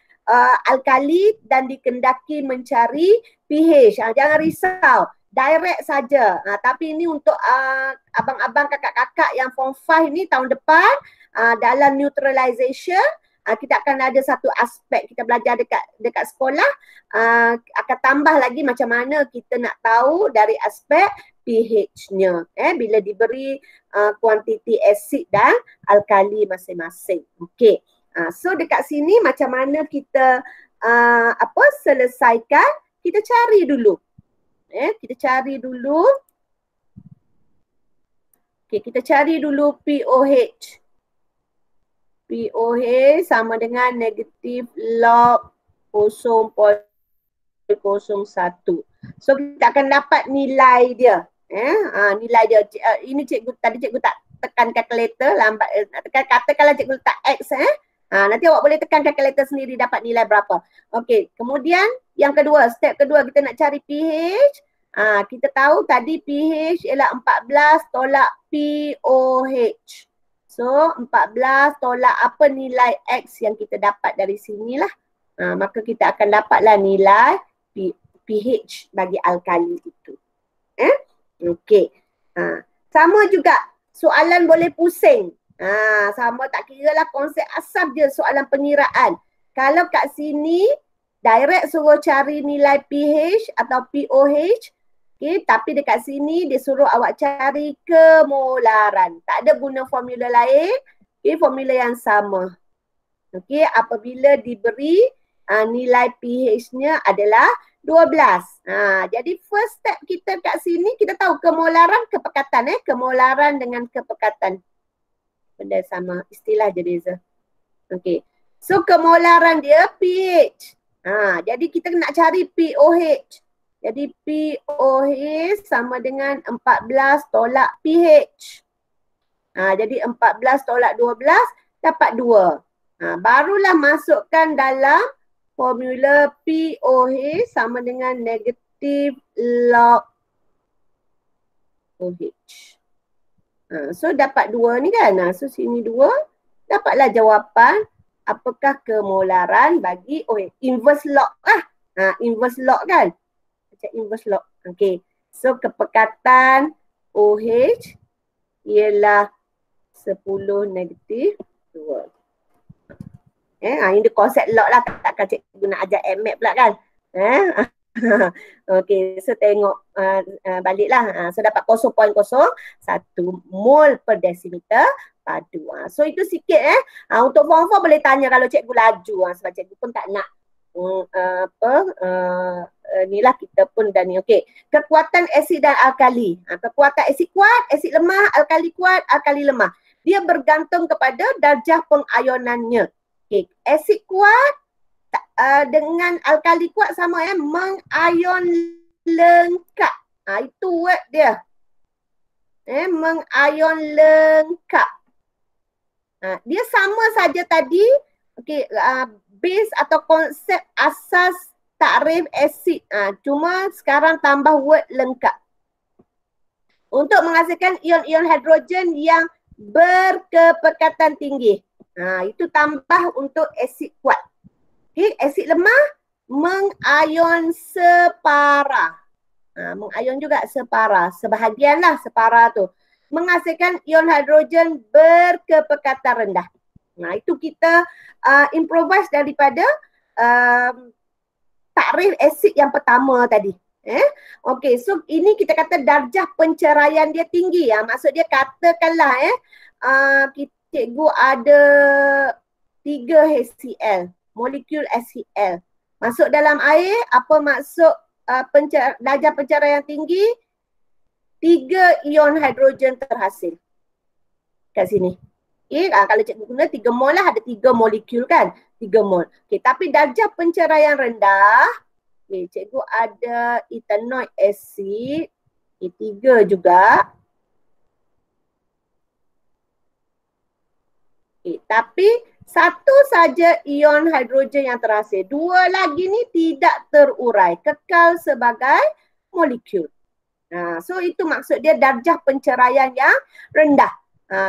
alkali dan dikendaki mencari pH. Jangan risau, direct saja. Tapi ini untuk abang-abang, kakak-kakak yang form 5 ni tahun depan dalam neutralization, kita akan ada satu aspek kita belajar dekat sekolah, akan tambah lagi macam mana kita nak tahu dari aspek pH-nya bila diberi kuantiti asid dan alkali masing-masing. Okey. So dekat sini macam mana kita selesaikan, kita cari dulu. Kita cari dulu. Okey, kita cari dulu POH. POH sama dengan negatif log 0.01. So kita akan dapat nilai dia. Nilai dia. Ini tadi cikgu tak tekan kalkulator, lambat katakanlah cikgu letak X. Nanti awak boleh tekan kalkulator sendiri dapat nilai berapa. Okey, kemudian yang kedua, step kedua kita nak cari pH. Kita tahu tadi pH ialah 14 tolak POH. So 14 tolak apa nilai X yang kita dapat dari sinilah. Maka kita akan dapatlah nilai pH bagi alkali itu. Okey. Sama juga soalan boleh pusing. Sama, tak kira lah konsep asas dia soalan pengiraan. Kalau kat sini direct suruh cari nilai pH atau POH. Okay, tapi dekat sini dia suruh awak cari kemolaran. Tak ada guna formula lain. Okay, formula yang sama. Okay, apabila diberi nilai pH-nya adalah 12. Jadi first step kita kat sini, kita tahu kemolaran kepekatan. Kemolaran dengan kepekatan. Benda sama, istilah je beza. Okay, so kemolaran dia pH. Jadi kita nak cari POH. Jadi POH sama dengan 14 tolak pH. Jadi 14 tolak 12 dapat 2. Barulah masukkan dalam formula POH sama dengan negatif log OH. So dapat 2 ni kan. So sini 2. Dapatlah jawapan apakah kemolaran bagi OH. Inverse log lah. Inverse log kan. Inverse log. Okay. So kepekatan OH ialah 10 negatif 2. Ini konsep log lah. Takkan cikgu nak ajar MAT pula kan. Okay. So tengok baliklah. So dapat 0.01 mol per desimeter padu. So itu sikit Untuk form 4 boleh tanya kalau cikgu laju. Sebab cikgu pun tak nak inilah kita pun dah ni. Okey, kekuatan asid dan alkali. Kekuatan asid kuat, asid lemah, alkali kuat, alkali lemah. Dia bergantung kepada darjah pengayonannya. Okey, asid kuat dengan alkali kuat sama mengayon lengkap. Itu word dia. Mengayon lengkap. Dia sama saja tadi. Okey, base atau konsep asas takrif asid. Cuma sekarang tambah word lengkap. untuk menghasilkan ion-ion hidrogen yang berkepekatan tinggi. Itu tambah untuk asid kuat. Okay, asid lemah mengayon separa. Mengayon juga separa, sebahagian lah separa tu. Menghasilkan ion hidrogen berkepekatan rendah. Itu kita improvise daripada takrif asid yang pertama tadi. Okey, so ini kita kata darjah penceraian dia tinggi. Maksud dia katakanlah cikgu ada 3 HCl, molekul HCl. Masuk dalam air, apa maksud darjah penceraian tinggi? 3 ion hidrogen terhasil kat sini. Okay, kalau cikgu guna 3 mol lah, ada 3 molekul kan? 3 mol. Okay, tapi darjah penceraian rendah, okay, cikgu ada ethanoic acid, E3 juga. Okay, tapi satu saja ion hidrogen yang terhasil. 2 lagi ni tidak terurai, kekal sebagai molekul. So itu maksud dia darjah penceraian yang rendah.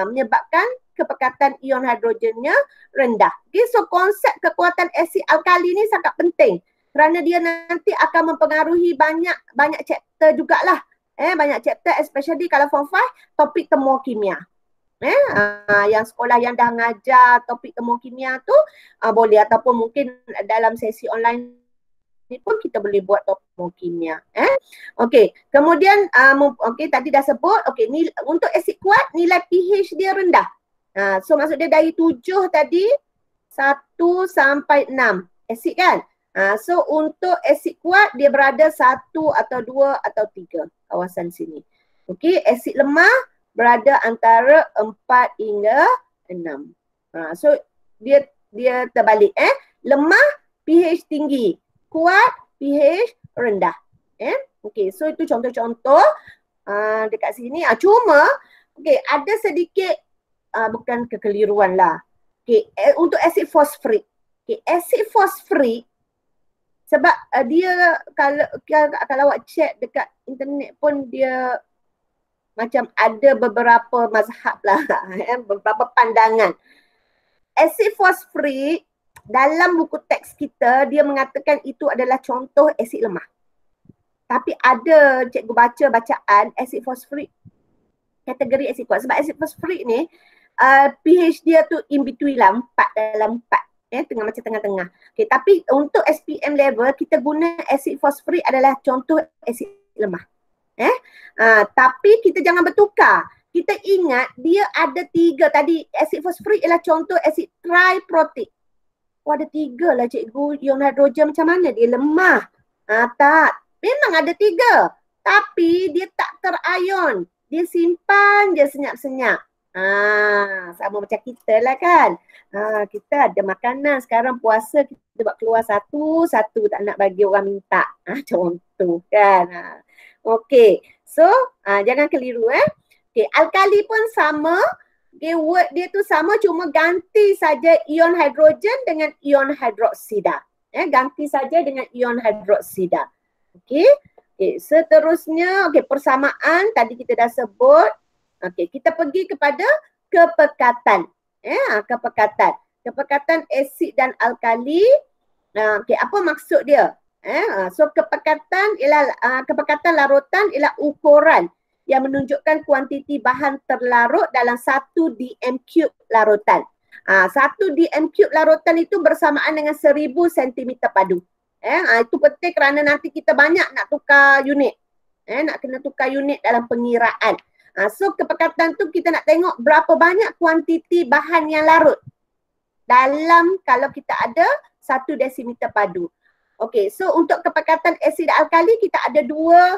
Menyebabkan kepekatan ion hidrogennya rendah. Okay, so konsep kekuatan asid alkali ni sangat penting kerana dia nanti akan mempengaruhi banyak chapter jugalah. Banyak chapter, especially kalau form 5, topik termokimia. Yang sekolah yang dah ngajar topik termokimia tu boleh, ataupun mungkin dalam sesi online ni pun kita boleh buat topik termokimia. Okey, kemudian okey tadi dah sebut, okey untuk asid kuat nilai pH dia rendah. So maksud dia dari 7 tadi 1 sampai 6 asid kan. So untuk asid kuat dia berada 1 atau 2 atau 3 kawasan sini. Okey, asid lemah berada antara 4 hingga 6. So dia terbalik. Lemah pH tinggi, kuat pH rendah. Okey, so itu contoh-contoh dekat sini. Cuma okey ada sedikit bukan kekeliruan lah. Okey, untuk asid fosforik. Okey, asid fosforik sebab dia kalau awak check dekat internet pun dia macam ada beberapa mazhab lah, beberapa pandangan. Asid fosforik dalam buku teks kita dia mengatakan itu adalah contoh asid lemah. Tapi ada cikgu baca bacaan asid fosforik kategori asid kuat. Sebab asid fosforik ni pH dia tu in between lah, 4 dalam 4. Tengah macam tengah-tengah. Okay, tapi untuk SPM level kita guna asid fosforik adalah contoh asid lemah. Tapi kita jangan bertukar. Kita ingat dia ada 3 tadi. Asid fosforik ialah contoh asid triprotic. Ada 3 lah cikgu. Ion hidrogen macam mana? Dia lemah. Tak. Memang ada 3. Tapi dia tak terayon. Dia simpan je senyap-senyap. Sama macam kita lah kan. Kita ada makanan sekarang puasa kita buat keluar satu tak nak bagi orang minta. Contoh kan. Okey. So jangan keliru Okey, alkali pun sama. Okay, word dia tu sama, cuma ganti saja ion hidrogen dengan ion hidroksida. Ganti saja dengan ion hidroksida. Okey. Okay, seterusnya persamaan tadi kita dah sebut. Okey, kita pergi kepada kepekatan. Kepekatan asid dan alkali. Okey, apa maksud dia? So kepekatan ialah kepekatan larutan ialah ukuran yang menunjukkan kuantiti bahan terlarut dalam 1 dm3 larutan. 1 dm3 larutan itu bersamaan dengan 1000 cm padu. Itu penting kerana nanti kita banyak nak tukar unit. Nak kena tukar unit dalam pengiraan. So kepekatan tu kita nak tengok berapa banyak kuantiti bahan yang larut dalam kalau kita ada 1 desimeter padu. Okey, so untuk kepekatan asid alkali kita ada 2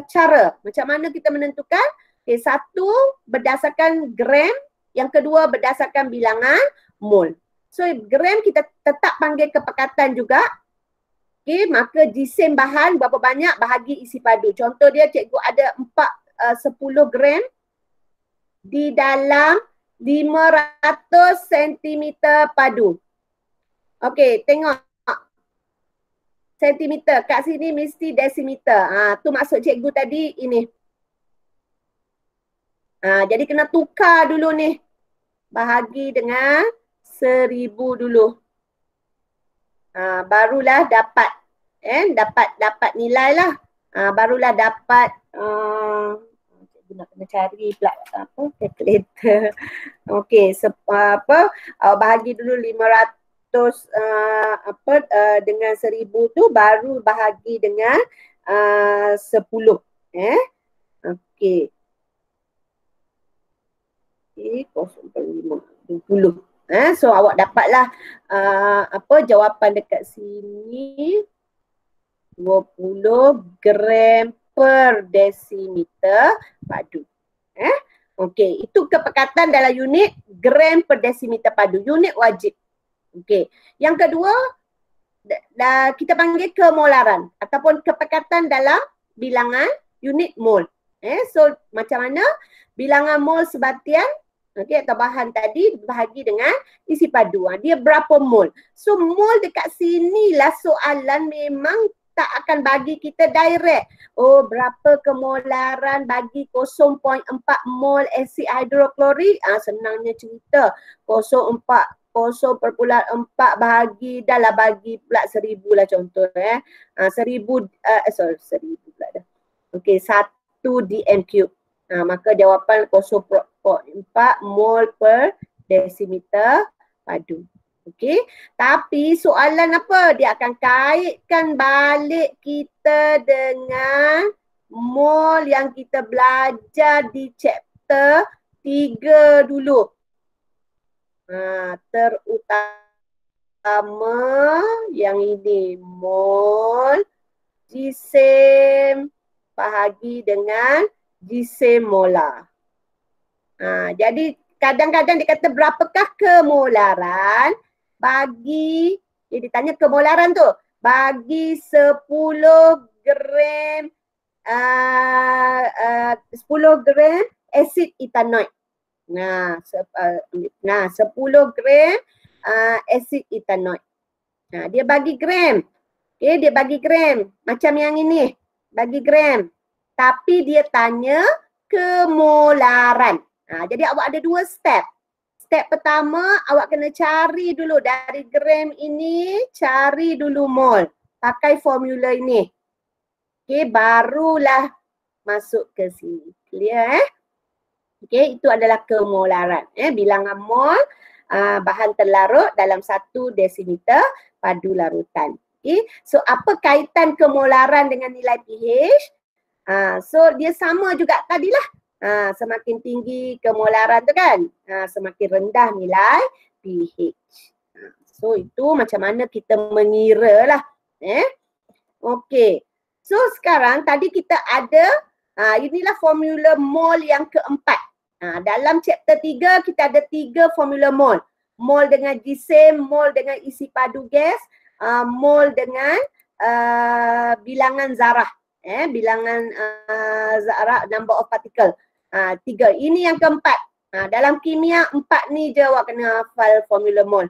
cara macam mana kita menentukan. Okay, satu berdasarkan gram, yang kedua berdasarkan bilangan mol. So gram kita tetap panggil kepekatan juga. Okay, maka jisim bahan berapa banyak bahagi isi padu. Contoh dia cikgu ada 10 gram di dalam 500 cm padu. Okey, tengok sentimeter, kat sini mesti desimeter. Tu maksud cikgu tadi ini. Jadi kena tukar dulu ni. Bahagi dengan 1000 dulu. Barulah dapat dapat nilai lah. Barulah dapat cikgu nak kena cari pula apa calculator. Okey, bahagi dulu 500 dengan 1000 tu baru bahagi dengan 10. Okey. 0.5 20. So awak dapatlah jawapan dekat sini 20 gram per desimeter padu. Okey, itu kepekatan dalam unit gram per desimeter padu, unit wajib. Okey. Yang kedua kita panggil kemolaran ataupun kepekatan dalam bilangan unit mol. So macam mana bilangan mol sebatian atau bahan tadi bahagi dengan isi padu. Dia berapa mol. So mol dekat sinilah soalan memang tak akan bagi kita direct. Oh, berapa kemolaran bagi 0.4 mol asid hidroklorik? Senangnya cerita. 0.4 bahagi dah lah bagi pula 1000 lah contoh 1000 pula dah. Okey, 1 dm cube. Maka jawapan 0.4 mol per desimeter padu. Okey, tapi soalan apa? Dia akan kaitkan balik kita dengan mol yang kita belajar di chapter 3 dulu. Terutama yang ini, mol gisim bahagi dengan gisim molar. Jadi kadang-kadang dia kata berapakah kemolaran bagi, dia ditanya kemolaran tu, bagi 10 gram 10 gram asid etanoik. 10 gram asid etanoik. Dia bagi gram. Okay, dia bagi gram. Macam yang ini, bagi gram. Tapi dia tanya kemolaran. Jadi awak ada 2 step. Step pertama, awak kena cari dulu dari gram ini, cari dulu mol. Pakai formula ini. Okay, barulah masuk ke sini. Clear Okay, itu adalah kemolaran. Bilangan mol bahan terlarut dalam 1 desimeter padu larutan. Okay, so apa kaitan kemolaran dengan nilai pH? So dia sama juga tadilah. Semakin tinggi kemolaran tu kan, semakin rendah nilai pH. So itu macam mana kita mengira lah. Okey. So sekarang tadi kita ada, inilah formula mol yang keempat. Dalam chapter 3 kita ada 3 formula mol. Mol dengan gisim, mol dengan isi padu gas, mol dengan bilangan zarah. Bilangan zarah, number of particle. 3. Ini yang keempat. Dalam kimia 4 ni je awak kena hafal formula mol.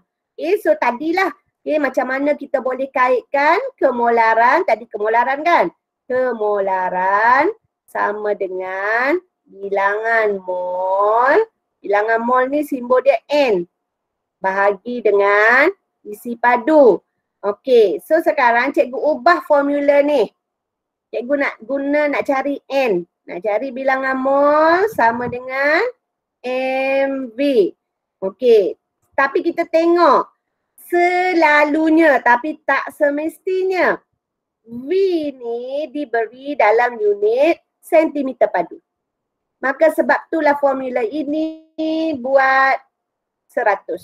So tadilah macam mana kita boleh kaitkan kemolaran, tadi kemolaran kan? Kemolaran sama dengan bilangan mol. Bilangan mol ni simbol dia N. Bahagi dengan isi padu. Okey, so sekarang cikgu ubah formula ni. Cikgu nak cari N. Nak cari bilangan mol sama dengan MV. Okey, tapi kita tengok selalunya tapi tak semestinya V ni diberi dalam unit sentimeter padu. Maka sebab itulah formula ini buat 100.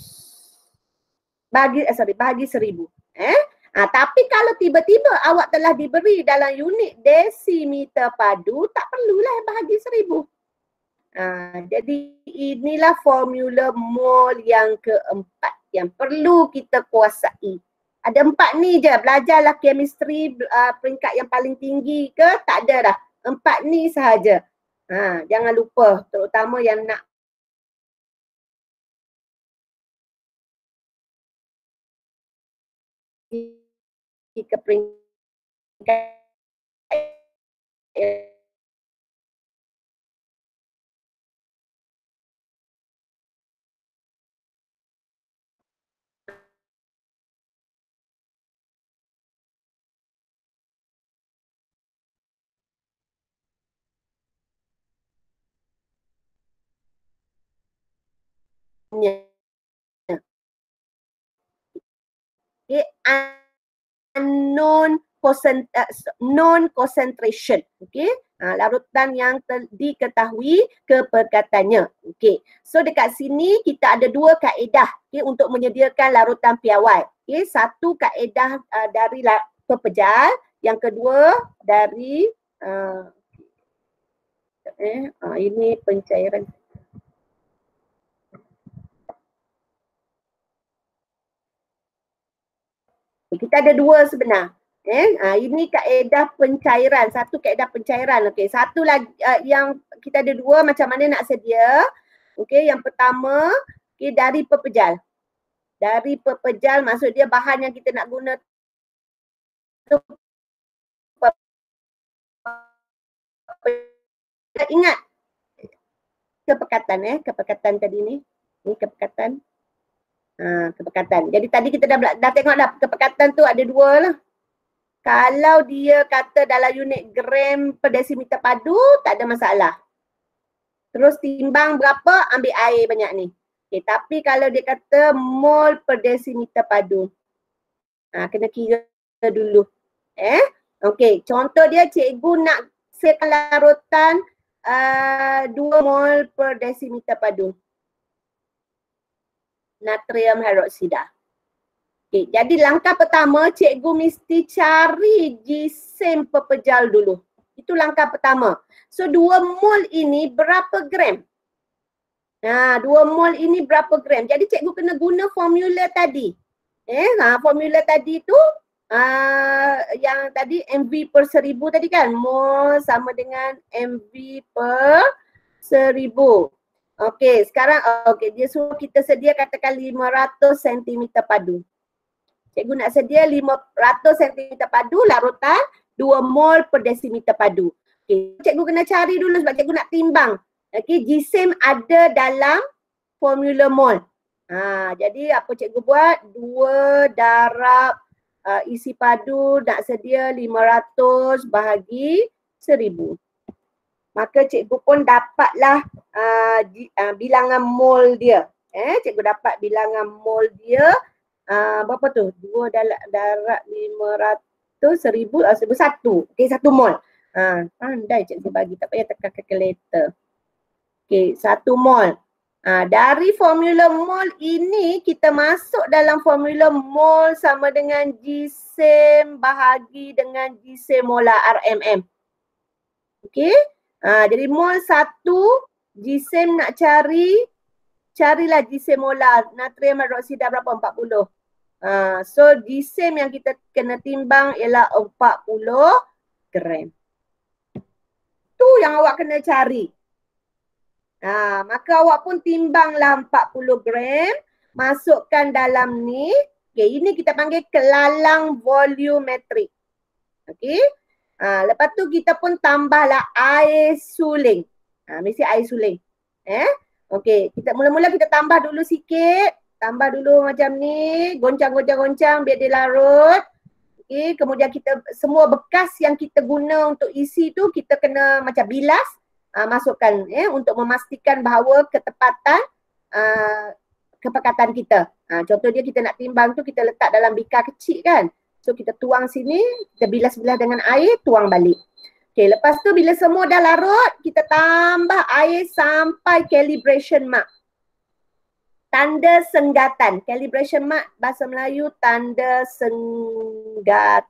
Bahagi 1000. Tapi kalau tiba-tiba awak telah diberi dalam unit desimeter padu, tak perlulah bahagi 1000. Jadi inilah formula mol yang keempat yang perlu kita kuasai. Ada 4 ni je, belajarlah chemistry peringkat yang paling tinggi ke, tak ada dah. 4 ni sahaja. Jangan lupa, terutama yang nak ke peringkat Okay. Non-concentration. Okay. Larutan yang diketahui kepekatannya. Okay. So dekat sini kita ada dua kaedah okay, untuk menyediakan larutan piawai. Okay. Satu kaedah dari pepejal, yang kedua dari ini pencairan. Kita ada dua sebenar. Ini kaedah pencairan. Satu kaedah pencairan. Okey, satu lagi yang kita ada dua macam mana nak sedia. Okey, yang pertama okay, dari pepejal. Dari pepejal maksud dia bahan yang kita nak guna tu ingat kepekatan tadi ni. Ni kepekatan. Kepekatan. Jadi tadi kita dah tengok dah kepekatan tu ada dua lah. Kalau dia kata dalam unit gram per desimeter padu, tak ada masalah. Terus timbang berapa, ambil air banyak ni. Okay, tapi kalau dia kata mol per desimeter padu, kena kira dulu. Okay, contoh dia cikgu nak siapkan larutan 2 mol per desimeter padu. Natrium hidroksida. Okay, jadi langkah pertama cikgu mesti cari gisim pepejal dulu. Itu langkah pertama. So 2 mol ini berapa gram? 2 mol ini berapa gram? Jadi cikgu kena guna formula tadi. Formula tadi tu yang tadi MV per 1000 tadi kan. Mol sama dengan MV per 1000. Okey, sekarang dia suruh kita sedia katakan 500 cm padu. Cikgu nak sedia 500 cm padu larutan 2 mol per desimeter padu. Okey, cikgu kena cari dulu sebab cikgu nak timbang. Okey, gisim ada dalam formula mol. Jadi apa cikgu buat? 2 darab isi padu nak sedia 500 bahagi 1000. Maka cikgu pun dapatlah bilangan mol dia. Cikgu dapat bilangan mol dia berapa tu? 2 darab 500, 1000, 1. Okey, 1 mol. Pandai cikgu bagi, tak payah tekan kalkulator. Okey, 1 mol. Dari formula mol ini kita masuk dalam formula mol sama dengan gisim bahagi dengan gisim molar RMM. Okey? Jadi mol 1, gisim nak carilah gisim molar natrium hidroksida berapa? 40. So gisim yang kita kena timbang ialah 40 gram. Tu yang awak kena cari. Maka awak pun timbanglah 40 gram, masukkan dalam ni. Okay, ini kita panggil kelalang volumetrik. Okey. Lepas tu kita pun tambahlah air suling. Mesti air suling. Okey, kita mula-mula kita tambah dulu sikit. Tambah dulu macam ni, goncang biar dia larut. Okey, kemudian kita semua bekas yang kita guna untuk isi tu kita kena macam bilas, masukkan untuk memastikan bahawa ketepatan kepekatan kita. Contoh dia kita nak timbang tu kita letak dalam bikar kecil kan. So kita tuang sini, kita bilas-bilas dengan air, tuang balik. Okay, lepas tu bila semua dah larut, kita tambah air sampai calibration mark. Tanda senggatan. Calibration mark bahasa Melayu tanda senggat.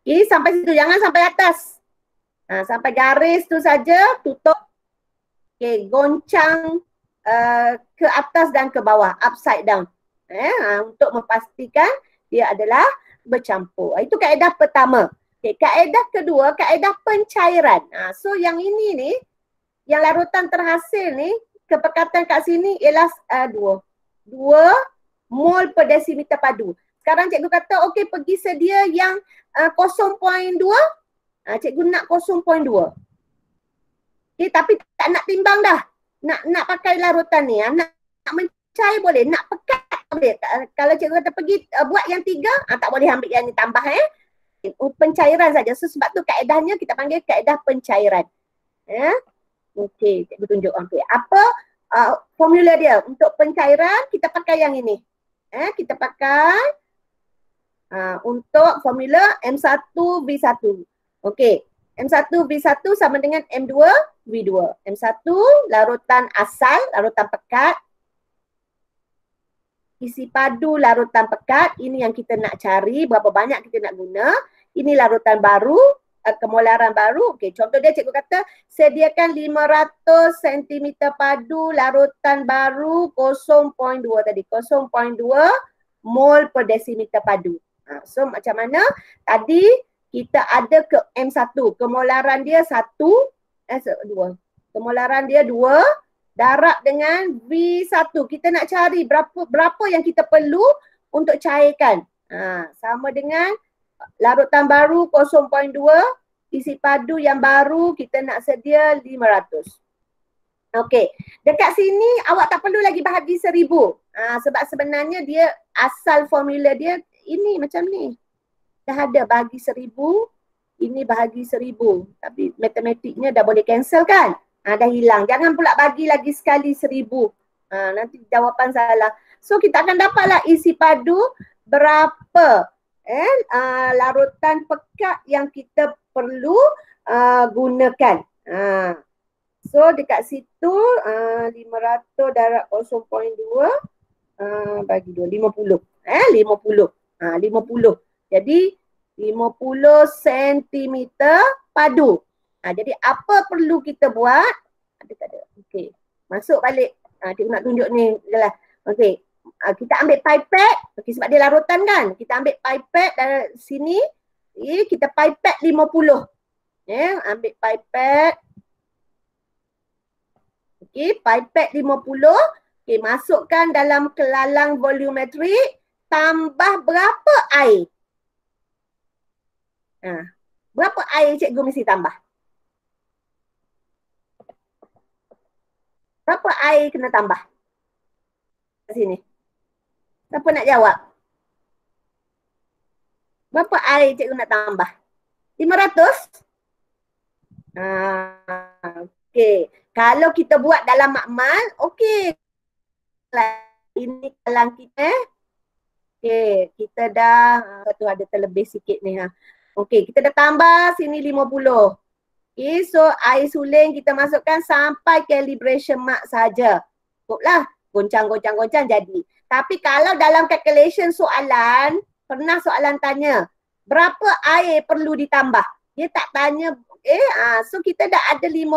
Okay, sampai situ. Jangan sampai atas. Sampai garis tu saja, tutup. Okay, goncang ke atas dan ke bawah, upside down. Untuk memastikan dia adalah bercampur. Itu kaedah pertama. Okay, kaedah kedua, kaedah pencairan. So yang ini ni, yang larutan terhasil ni, kepekatan kat sini ialah 2 mol per desimeter padu. Sekarang cikgu kata okey pergi sedia yang 0.2. Cikgu nak 0.2. Okay, tapi tak nak timbang dah. Nak pakai larutan ni. Nak mencair boleh, nak pekat boleh. Kalau cikgu kata pergi buat yang 3, tak boleh ambil yang ni tambah pencairan saja. So sebab tu kaedahnya kita panggil kaedah pencairan. Okey, cikgu tunjuk. Okey, apa formula dia? Untuk pencairan kita pakai yang ini. Kita pakai untuk formula M1V1. Okey, M1V1 sama dengan M2V2. M1 larutan asal, larutan pekat. Isi padu larutan pekat, ini yang kita nak cari, berapa banyak kita nak guna. Ini larutan baru, kemolaran baru. Okey, contoh dia cikgu kata sediakan 500 cm padu larutan baru 0.2 tadi, 0.2 mol per desimeter padu. So macam mana? Tadi kita ada ke M1, kemolaran dia 2, kemolaran dia 2, darab dengan V1. Kita nak cari berapa yang kita perlu untuk cairkan. Sama dengan larutan baru 0.2, isi padu yang baru kita nak sedia 500. Okey, dekat sini awak tak perlu lagi bahagi 1000. Sebab sebenarnya dia asal formula dia ini macam ni. Dah ada bahagi 1000, ini bahagi 1000. Tapi matematiknya dah boleh cancel kan? Dah hilang. Jangan pula bagi lagi sekali 1000. Nanti jawapan salah. So kita akan dapatlah isi padu berapa larutan pekat yang kita perlu gunakan. So dekat situ 500 darab 0.2 bagi 2, 50. 50. Jadi 50 cm padu. Jadi apa perlu kita buat? Ada tak ada? Okey. Masuk balik. Cikgu nak tunjuk ni. Yalah. Okey. Kita ambil pipet. Okey, sebab dia larutan kan. Kita ambil pipet dari sini. Kita pipet 50. Ambil pipet. Okey, pipet 50. Okey, masukkan dalam kelalang volumetrik. Tambah berapa air? Berapa air cikgu mesti tambah? Berapa air kena tambah? Kat sini. Siapa nak jawab? Berapa air cikgu nak tambah? 500? Okey. Kalau kita buat dalam makmal, okey. Ini kalang kita. Okey, kita dah tu ada terlebih sikit ni. Okey, kita dah tambah sini 50. Okay, so air suling kita masukkan sampai calibration mark saja. Cukuplah, goncang jadi. Tapi kalau dalam calculation soalan, pernah soalan tanya, berapa air perlu ditambah? Dia tak tanya, so kita dah ada 50,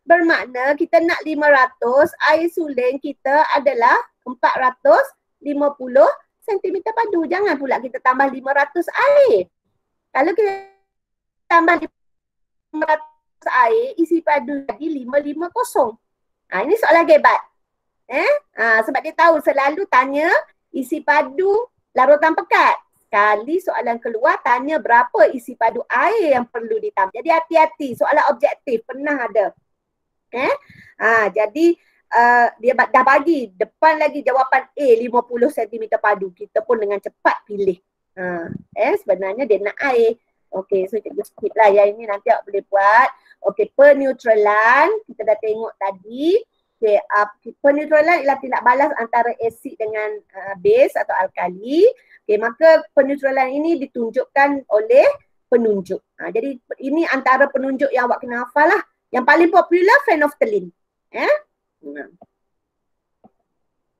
bermakna kita nak 500, air suling kita adalah 450 cm padu. Jangan pula kita tambah 500 air. Kalau kita tambah 500 air, isi padu jadi 550. Ini soalan hebat. Sebab dia tahu selalu tanya isi padu larutan pekat. Sekali soalan keluar tanya berapa isi padu air yang perlu ditambah. Jadi hati-hati, soalan objektif pernah ada. Jadi dia dah bagi depan lagi jawapan A 50 cm padu. Kita pun dengan cepat pilih. Sebenarnya dia nak air. Okey, so cikgu skip lah. Yang ini nanti awak boleh buat. Okey, peneutralan kita dah tengok tadi. Okey, peneutralan ialah tindak balas antara asid dengan base atau alkali. Okey, maka peneutralan ini ditunjukkan oleh penunjuk. Jadi ini antara penunjuk yang awak kena hafal lah. Yang paling popular phenolphthalein.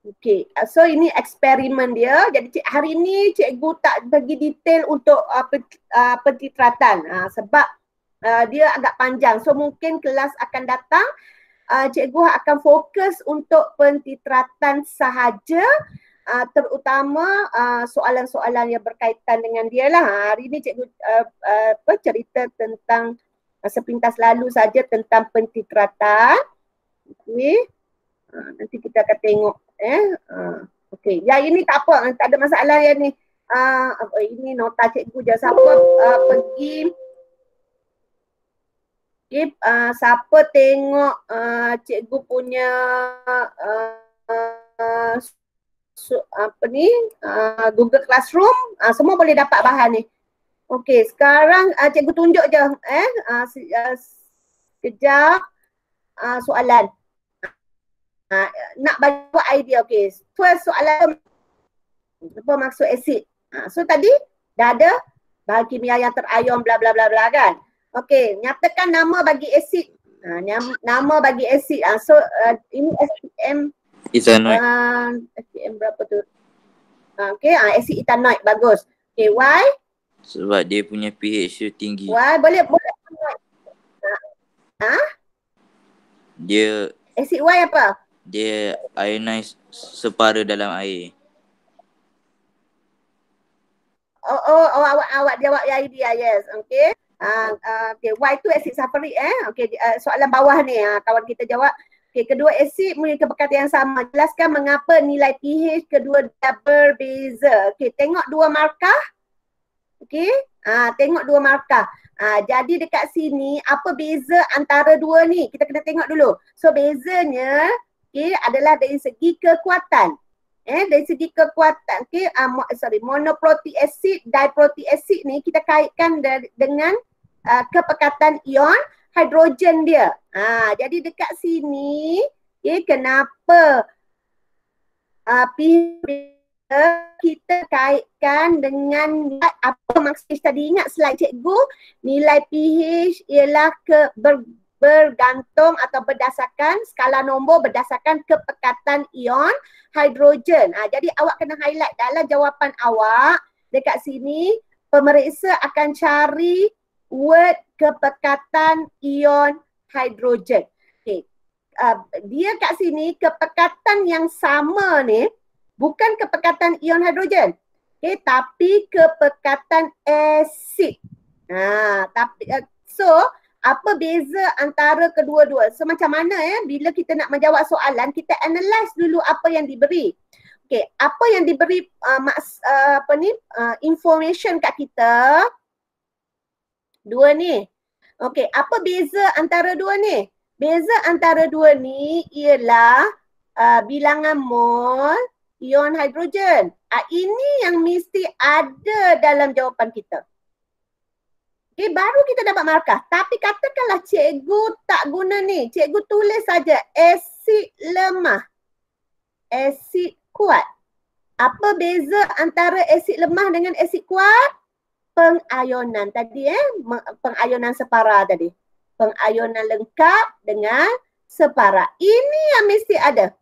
Okey, so ini eksperimen dia. Jadi hari ni cikgu tak bagi detail untuk pentitratan sebab dia agak panjang. So mungkin kelas akan datang cikgu akan fokus untuk pentitratan sahaja, terutama soalan-soalan yang berkaitan dengan dia lah. Hari ni cikgu cerita tentang sepintas lalu saja tentang pentitratan. Okey. Nanti kita akan tengok okey. Yang ini tak apa, tak ada masalah yang ni. Ini nota cikgu je. Siapa pergi siapa tengok cikgu punya Google Classroom, semua boleh dapat bahan ni. Okey, sekarang cikgu tunjuk je sekejap. soalan. Nak bagi buat idea. Okay. First soalan apa maksud asid. So tadi dah ada bahan kimia yang terion bla bla bla bla kan. Okay, nyatakan nama bagi asid. Nama bagi asid. So ini SPM Ethanoid. SPM berapa tu? Okay, asid ethanoid bagus. Okay, why? Sebab dia punya pH tu tinggi. Why? Boleh. Dia Asid Y apa? dia ionize separa dalam air. Awak jawab ya idea, yes. Okay. Okay, Y tu asid sulfuric Okay, soalan bawah ni kawan kita jawab. Okay, kedua asid memiliki kepekatan yang sama. Jelaskan mengapa nilai pH kedua berbeza. Okay, tengok dua markah. Okay, tengok dua markah. Jadi dekat sini apa beza antara dua ni? Kita kena tengok dulu. So bezanya adalah dari segi kekuatan. Dari segi kekuatan, monoprotic acid, diprotic acid ni kita kaitkan dengan kepekatan ion hidrogen dia. Jadi dekat sini, kenapa pH kita kaitkan dengan apa maksud tadi, ingat slide cikgu, nilai pH ialah bergantung atau berdasarkan skala nombor berdasarkan kepekatan ion hidrogen. Jadi awak kena highlight dalam jawapan awak dekat sini, pemeriksa akan cari word kepekatan ion hidrogen. Okay. Dia kat sini kepekatan yang sama ni bukan kepekatan ion hidrogen. Okay, tapi kepekatan asid. So apa beza antara kedua-dua? So macam mana bila kita nak menjawab soalan, kita analyse dulu apa yang diberi. Okay, apa yang diberi information kat kita, dua ni. Okay, apa beza antara dua ni? Beza antara dua ni ialah bilangan mol ion hidrogen. Ini yang mesti ada dalam jawapan kita. Okay, baru kita dapat markah. Tapi katakanlah cikgu tak guna ni. Cikgu tulis saja asid lemah, asid kuat. Apa beza antara asid lemah dengan asid kuat? Pengayonan tadi pengayonan separa tadi. Pengayonan lengkap dengan separa. Ini yang mesti ada.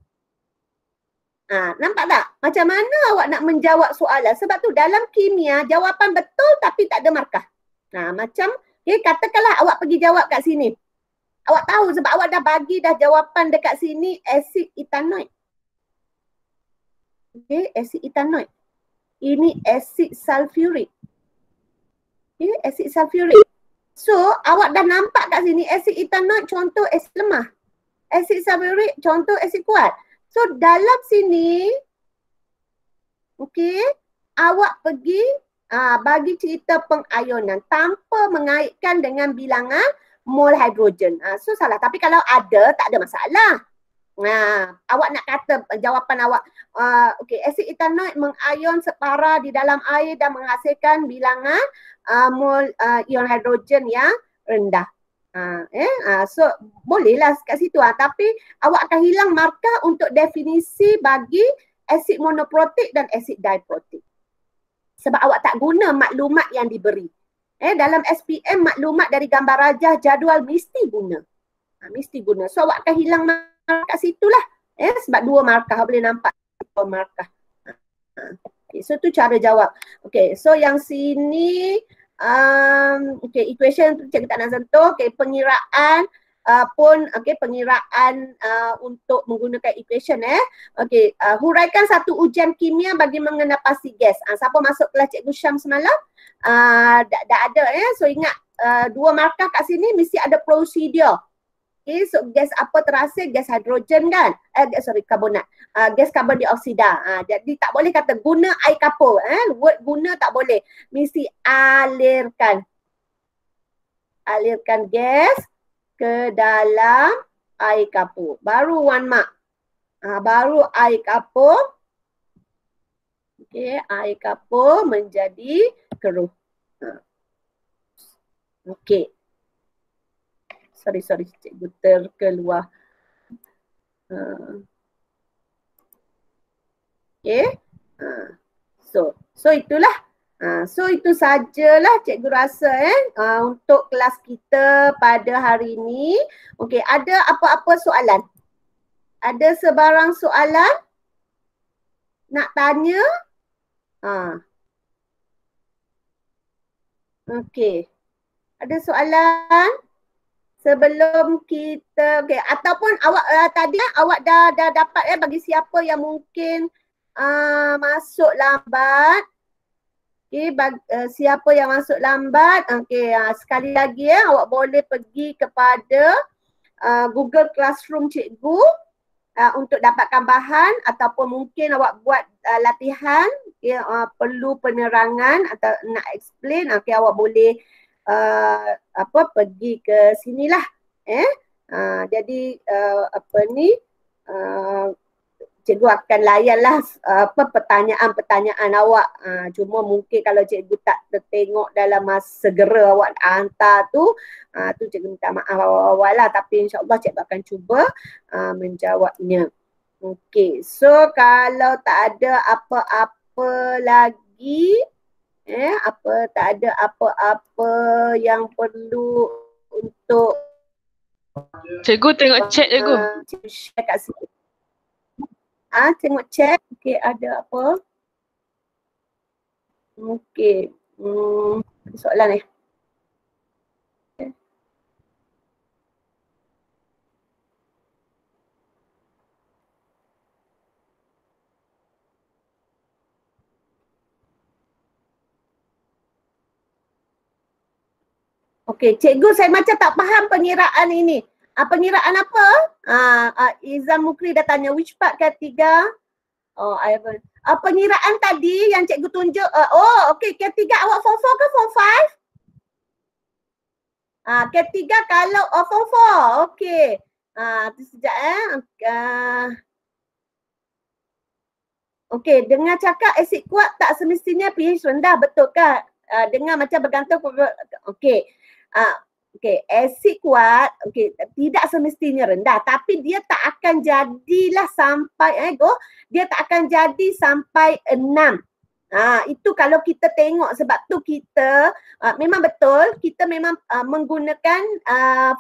Nampak tak? Macam mana awak nak menjawab soalan? Sebab tu dalam kimia jawapan betul tapi tak ada markah. Macam katakanlah awak pergi jawab kat sini. Awak tahu sebab awak dah bagi dah jawapan dekat sini asid ethanoid. Okay, asid ethanoid. Ini asid sulfuric. Okay, asid sulfuric. So, awak dah nampak kat sini asid ethanoid contoh asid lemah. Asid sulfuric contoh asid kuat. So, dalam sini, okay, awak pergi bagi cerita pengayonan tanpa mengaitkan dengan bilangan mol hidrogen. So, salah. Tapi kalau ada, tak ada masalah. Awak nak kata jawapan awak, okay, asid ethanoid mengayon separa di dalam air dan menghasilkan bilangan mol ion hidrogen yang rendah. So bolehlah kat situ. Tapi awak akan hilang markah untuk definisi bagi asid monoprotik dan asid diprotik. Sebab awak tak guna maklumat yang diberi. Dalam SPM maklumat dari gambar rajah jadual mesti guna. Mesti guna. So awak akan hilang markah kat situlah. Sebab dua markah, boleh nampak dua markah. Okay, so tu cara jawab. Okay, so yang sini okay, equation tu cikgu tak nak sentuh. Okay, pengiraan pengiraan untuk menggunakan equation Okay, huraikan satu ujian kimia bagi mengenal pasti gas. Siapa masuk kelas cikgu Syam semalam dah ada So ingat dua markah kat sini mesti ada prosedur. Okay, so gas apa terhasil? Gas hidrogen kan? Karbonat. Gas karbon dioksida. Jadi tak boleh kata guna air kapur. Word guna tak boleh. Mesti alirkan. Alirkan gas ke dalam air kapur. Baru one mark. Baru air kapur. Okay, air kapur menjadi keruh. Okay. sorry cikgu terkeluar. Okay. So itulah. So itu sajalah cikgu rasa untuk kelas kita pada hari ini. Okay, ada apa-apa soalan? Ada sebarang soalan? Nak tanya? Okay. Ada soalan? Sebelum kita, okay, ataupun awak tadi awak dah dapat bagi siapa yang mungkin masuk lambat. Okay, siapa yang masuk lambat, okay, sekali lagi awak boleh pergi kepada Google Classroom cikgu untuk dapatkan bahan, ataupun mungkin awak buat latihan, okay, perlu penerangan atau nak explain, okay, awak boleh pergi ke sinilah. Jadi cikgu akan layanlah pertanyaan-pertanyaan awak. Cuma mungkin kalau cikgu tak tertengok dalam masa segera awak hantar tu cikgu minta maaf awal-awal lah. Tapi insyaAllah cikgu akan cuba menjawabnya. Okey, so kalau tak ada apa-apa lagi, tak ada apa-apa yang perlu untuk Cikgu tengok chat cikgu. Cikgu share kat sini. Tengok chat. Okey, ada apa? Okey. Ada soalan ni. Okey, cikgu saya macam tak faham pengiraan ini. Pengiraan apa? Izam Mukri dah tanya which part ketiga? I haven't. Pengiraan tadi yang cikgu tunjuk. Okey, ketiga awak form 4 ke form 5? Ketiga kalau form 4. Okey. Tu sekejap Okey, dengar cakap asid kuat tak semestinya pH rendah, betul ke? Dengar macam bergantung. Okey. Okey, asid kuat tidak semestinya rendah, tapi dia tak akan jadilah sampai dia tak akan jadi sampai 6. Itu kalau kita tengok, sebab tu kita memang betul kita memang menggunakan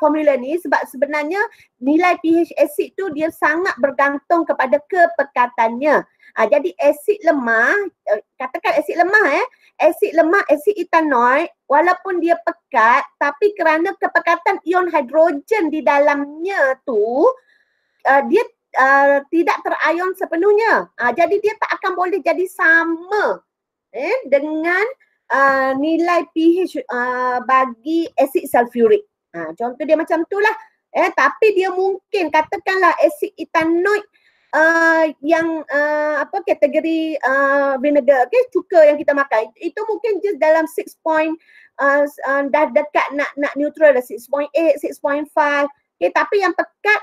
formula ni sebab sebenarnya nilai pH asid tu dia sangat bergantung kepada kepekatannya. Jadi asid lemah, katakan asid lemah asid etanoik, walaupun dia pekat tapi kerana kepekatan ion hidrogen di dalamnya tu dia tidak terion sepenuhnya. Jadi dia tak akan boleh jadi sama dengan nilai pH bagi asid sulfurik. Contoh dia macam itulah. Tapi dia mungkin katakanlah asid etanoik yang kategori vinegar, cuka yang kita makan itu mungkin just dalam 6 point dah dekat nak neutral dah 6.8, 6.5. Tapi yang pekat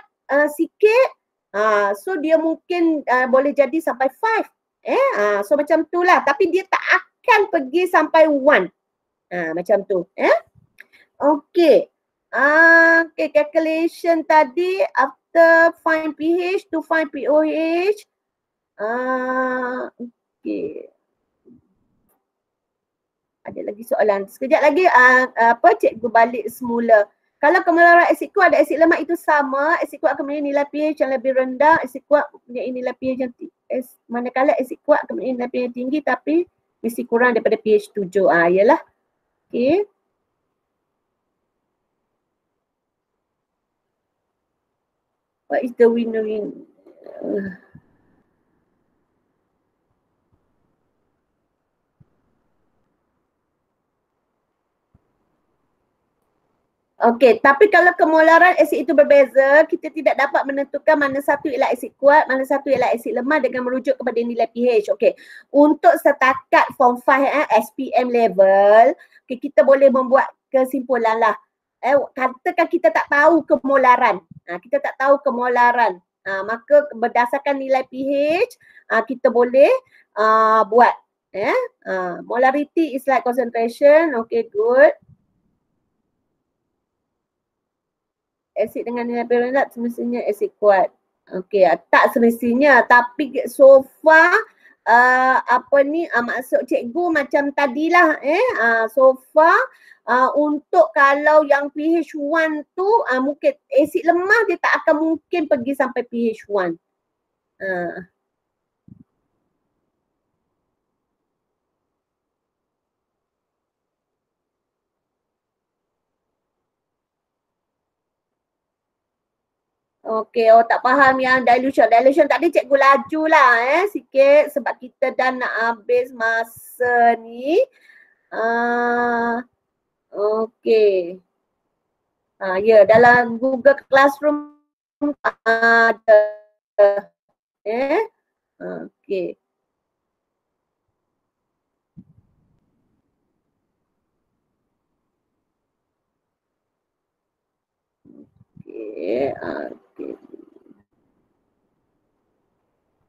sikit, so dia mungkin boleh jadi sampai 5. So macam itulah, tapi dia tak akan pergi sampai 1. Macam tu. Okay. Calculation tadi find pH to find pOH. Okay. Ada lagi soalan. Sekejap lagi cikgu balik semula. Kalau kemularan asid kuat dan asid lemak itu sama, asid kuat akan mempunyai nilai pH yang lebih rendah, asid kuat mempunyai nilai pH yang manakala asid kuat akan mempunyai nilai pH yang tinggi tapi mesti kurang daripada pH 7. Yalah. Okay. What is the winner? Okey, tapi kalau kemolaran asid itu berbeza, kita tidak dapat menentukan mana satu ialah asid kuat, mana satu ialah asid lemah dengan merujuk kepada nilai pH. Okey, untuk setakat form 5 SPM level, kita boleh membuat kesimpulan lah. Katakan kita tak tahu kemolaran. Kita tak tahu kemolaran. Maka berdasarkan nilai pH, kita boleh buat. Molarity is like concentration. Okay, good. asid dengan nilai rendah semestinya asid kuat. Okey, tak semestinya, tapi so far maksud cikgu macam tadilah so far untuk kalau yang pH 1 tu mungkin asid lemah dia tak akan mungkin pergi sampai pH 1. Okey, tak faham yang dilution. Dilution tadi cikgu laju lah sikit sebab kita dah nak habis masa ni. Okey. Ya, dalam Google Classroom ada. Okey. Okey.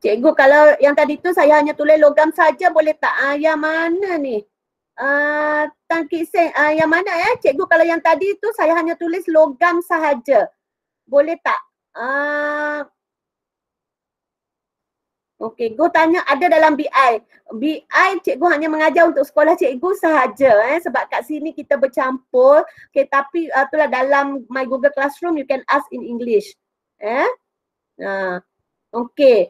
Cikgu kalau yang tadi tu saya hanya tulis logam saja boleh tak? Yang mana ni? Tan Kit Seng, yang mana cikgu kalau yang tadi tu saya hanya tulis logam sahaja. Boleh tak? Okey, Go tanya ada dalam BI. BI cikgu hanya mengajar untuk sekolah cikgu sahaja sebab kat sini kita bercampur. Okey, tapi itulah dalam my Google Classroom you can ask in English. Okey.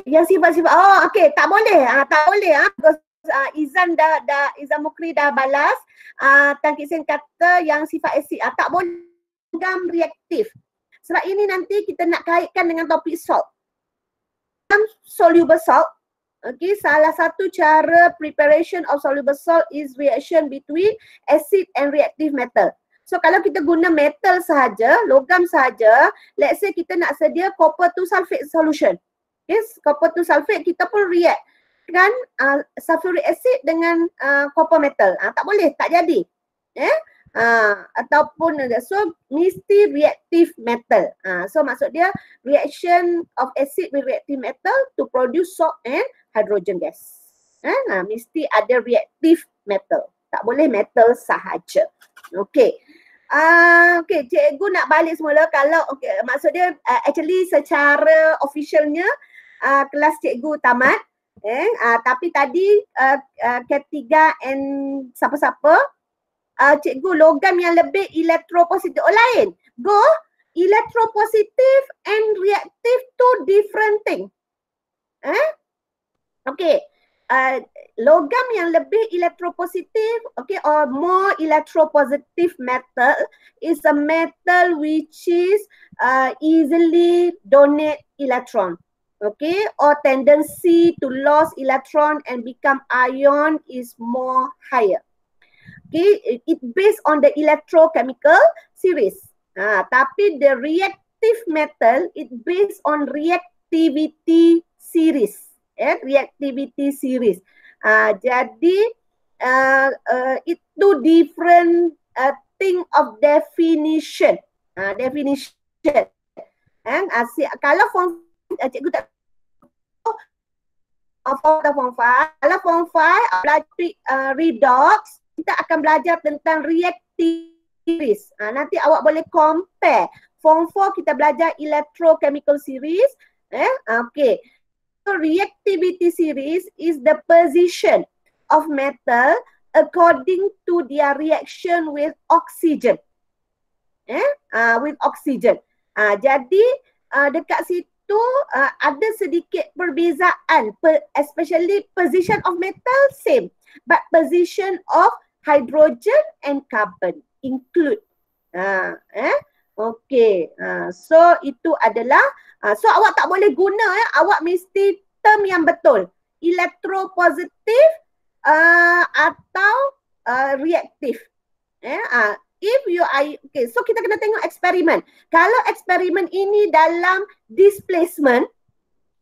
Yang sifat-sifat okey, tak boleh. Tak boleh Izan Izan Mukri dah balas. Tan Kit Seng kata yang sifat asid tak boleh logam reaktif. Sebab ini nanti kita nak kaitkan dengan topik salt. Soluble salt. Okay, salah satu cara preparation of soluble salt is reaction between acid and reactive metal. So kalau kita guna metal sahaja, logam sahaja, let's say kita nak sedia copper 2 sulfate solution. Okay, copper 2 sulfate kita pun react kan sulfuric acid dengan copper metal. Tak boleh, tak jadi. Ataupun so mesti reactive metal. So maksud dia reaction of acid with reactive metal to produce salt and hydrogen gas. Mesti ada reactive metal. Tak boleh metal sahaja. Okey. Okey, cikgu nak balik semula kalau maksud dia actually secara officialnya kelas cikgu tamat. Tapi tadi ketiga and siapa-siapa cikgu logam yang lebih elektropositif. Lain. Go, elektropositif and reactive two different thing. Okay. Logam yang lebih elektropositif, okay, or more electropositive metal is a metal which is easily donate electron. Okay, or tendency to lose electron and become ion is more higher. Okay, it based on the electrochemical series. Tapi the reactive metal it based on reactivity series. Reactivity series. Jadi itu different thing of definition. Definition. Kalau form cikgu tak form 5, kalau form 5 belajar redox, kita akan belajar tentang reactivity. Nanti awak boleh compare. Form 4 kita belajar electrochemical series. Okay. So reactivity series is the position of metal according to their reaction with oxygen. With oxygen. Jadi dekat situ ada sedikit perbezaan, especially position of metal same, but position of hydrogen and carbon include. Okay. So itu adalah so awak tak boleh guna awak mesti term yang betul. Elektropositif atau reaktif. If you are okay, so kita kena tengok eksperimen. Kalau eksperimen ini dalam displacement,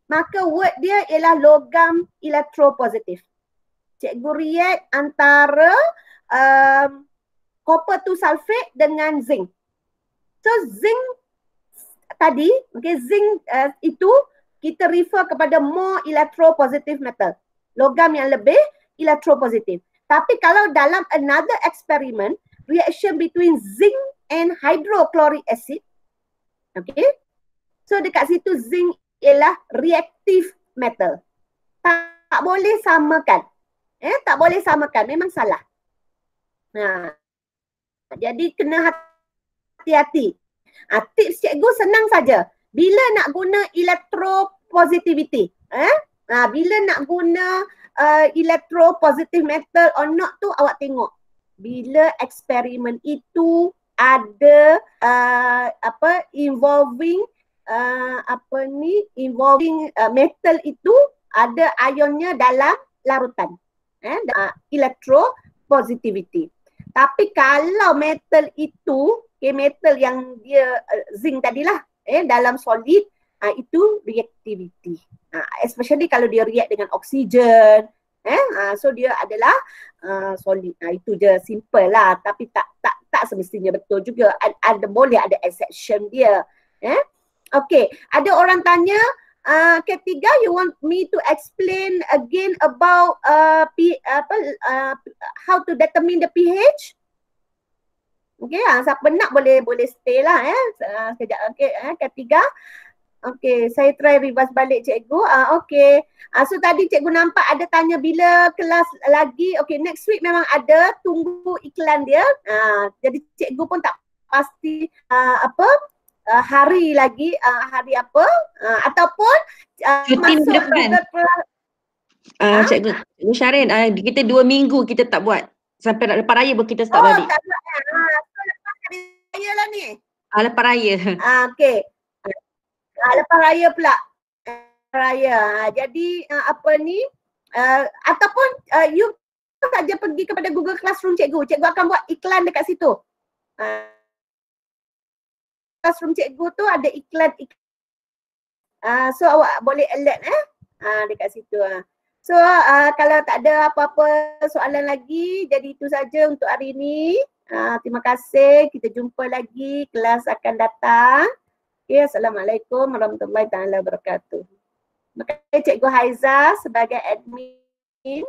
maka word dia ialah logam elektropositif. Cikgu react antara copper 2 sulfate dengan zinc. So zinc tadi, okay, zinc itu kita refer kepada more electropositive metal. Logam yang lebih electropositif. Tapi kalau dalam another experiment, reaction between zinc and hydrochloric acid. Okay. So dekat situ zinc ialah reactive metal. Tak boleh samakan. Tak boleh samakan. Memang salah. Jadi kena hati-hati. Tips cikgu senang saja. Bila nak guna electropositivity. Bila nak guna electropositive metal or not tu awak tengok. Bila eksperimen itu ada involving metal itu ada ionnya dalam larutan. Electropositivity. Tapi kalau metal itu, metal yang dia zinc tadilah, dalam solid, itu reactivity. Especially kalau dia react dengan oksigen, so dia adalah solid. Itu je, simple lah. Tapi tak semestinya betul juga. Boleh ada exception dia. Okay, ada orang tanya, ketiga, you want me to explain again about how to determine the pH? Okay, siapa nak boleh stay lah sekejap. Okay, ketiga. Okay, saya try reverse balik cikgu. Okay, so tadi cikgu nampak ada tanya bila kelas lagi. Okay, next week memang ada, tunggu iklan dia. Jadi cikgu pun tak pasti hari lagi, hari apa, ataupun masuk depan. Cikgu Syarin, kita 2 minggu kita tak buat. Sampai lepas raya pun kita start balik. Tak buat. So lepas hari raya lah ni. Lepas raya. Okay. Lepas raya pula. Raya. Jadi ataupun you saja pergi kepada Google Classroom cikgu. Cikgu akan buat iklan dekat situ. Classroom cikgu tu ada iklan. So awak boleh alert dekat situ. So kalau tak ada apa-apa soalan lagi, jadi itu saja untuk hari ini. Terima kasih. Kita jumpa lagi, kelas akan datang. Okay, Assalamualaikum warahmatullahi wabarakatuh. Terima kasih Cikgu Haiza sebagai admin.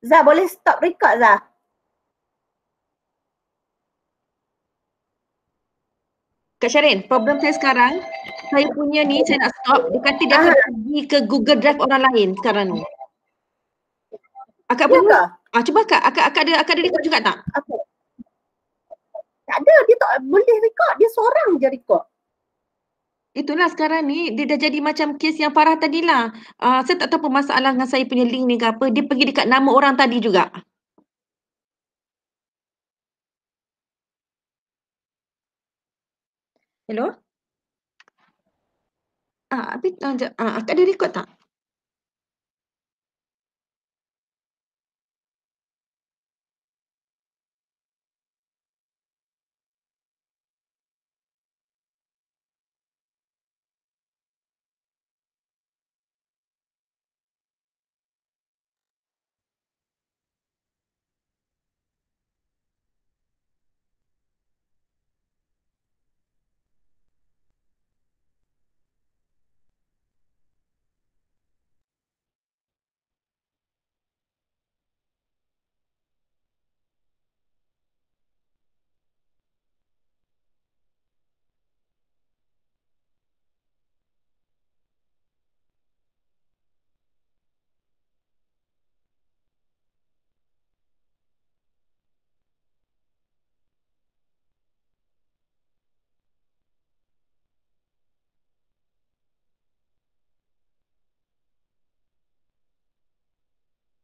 Zah, boleh stop record Zah? Kak Syarin, problem saya sekarang, saya punya ni saya nak stop, dia kata dia akan pergi ke Google Drive orang lain sekarang ni. Akak boleh? Cuba akak ada record juga tak? Okay. Tak ada, dia tak boleh record, dia seorang je record. Itulah sekarang ni dia dah jadi macam kes yang Farah tadilah. Saya tak tahu apa masalah dengan saya punya link ni ke apa. Dia pergi dekat nama orang tadi juga. Hello? Akak ada record tak?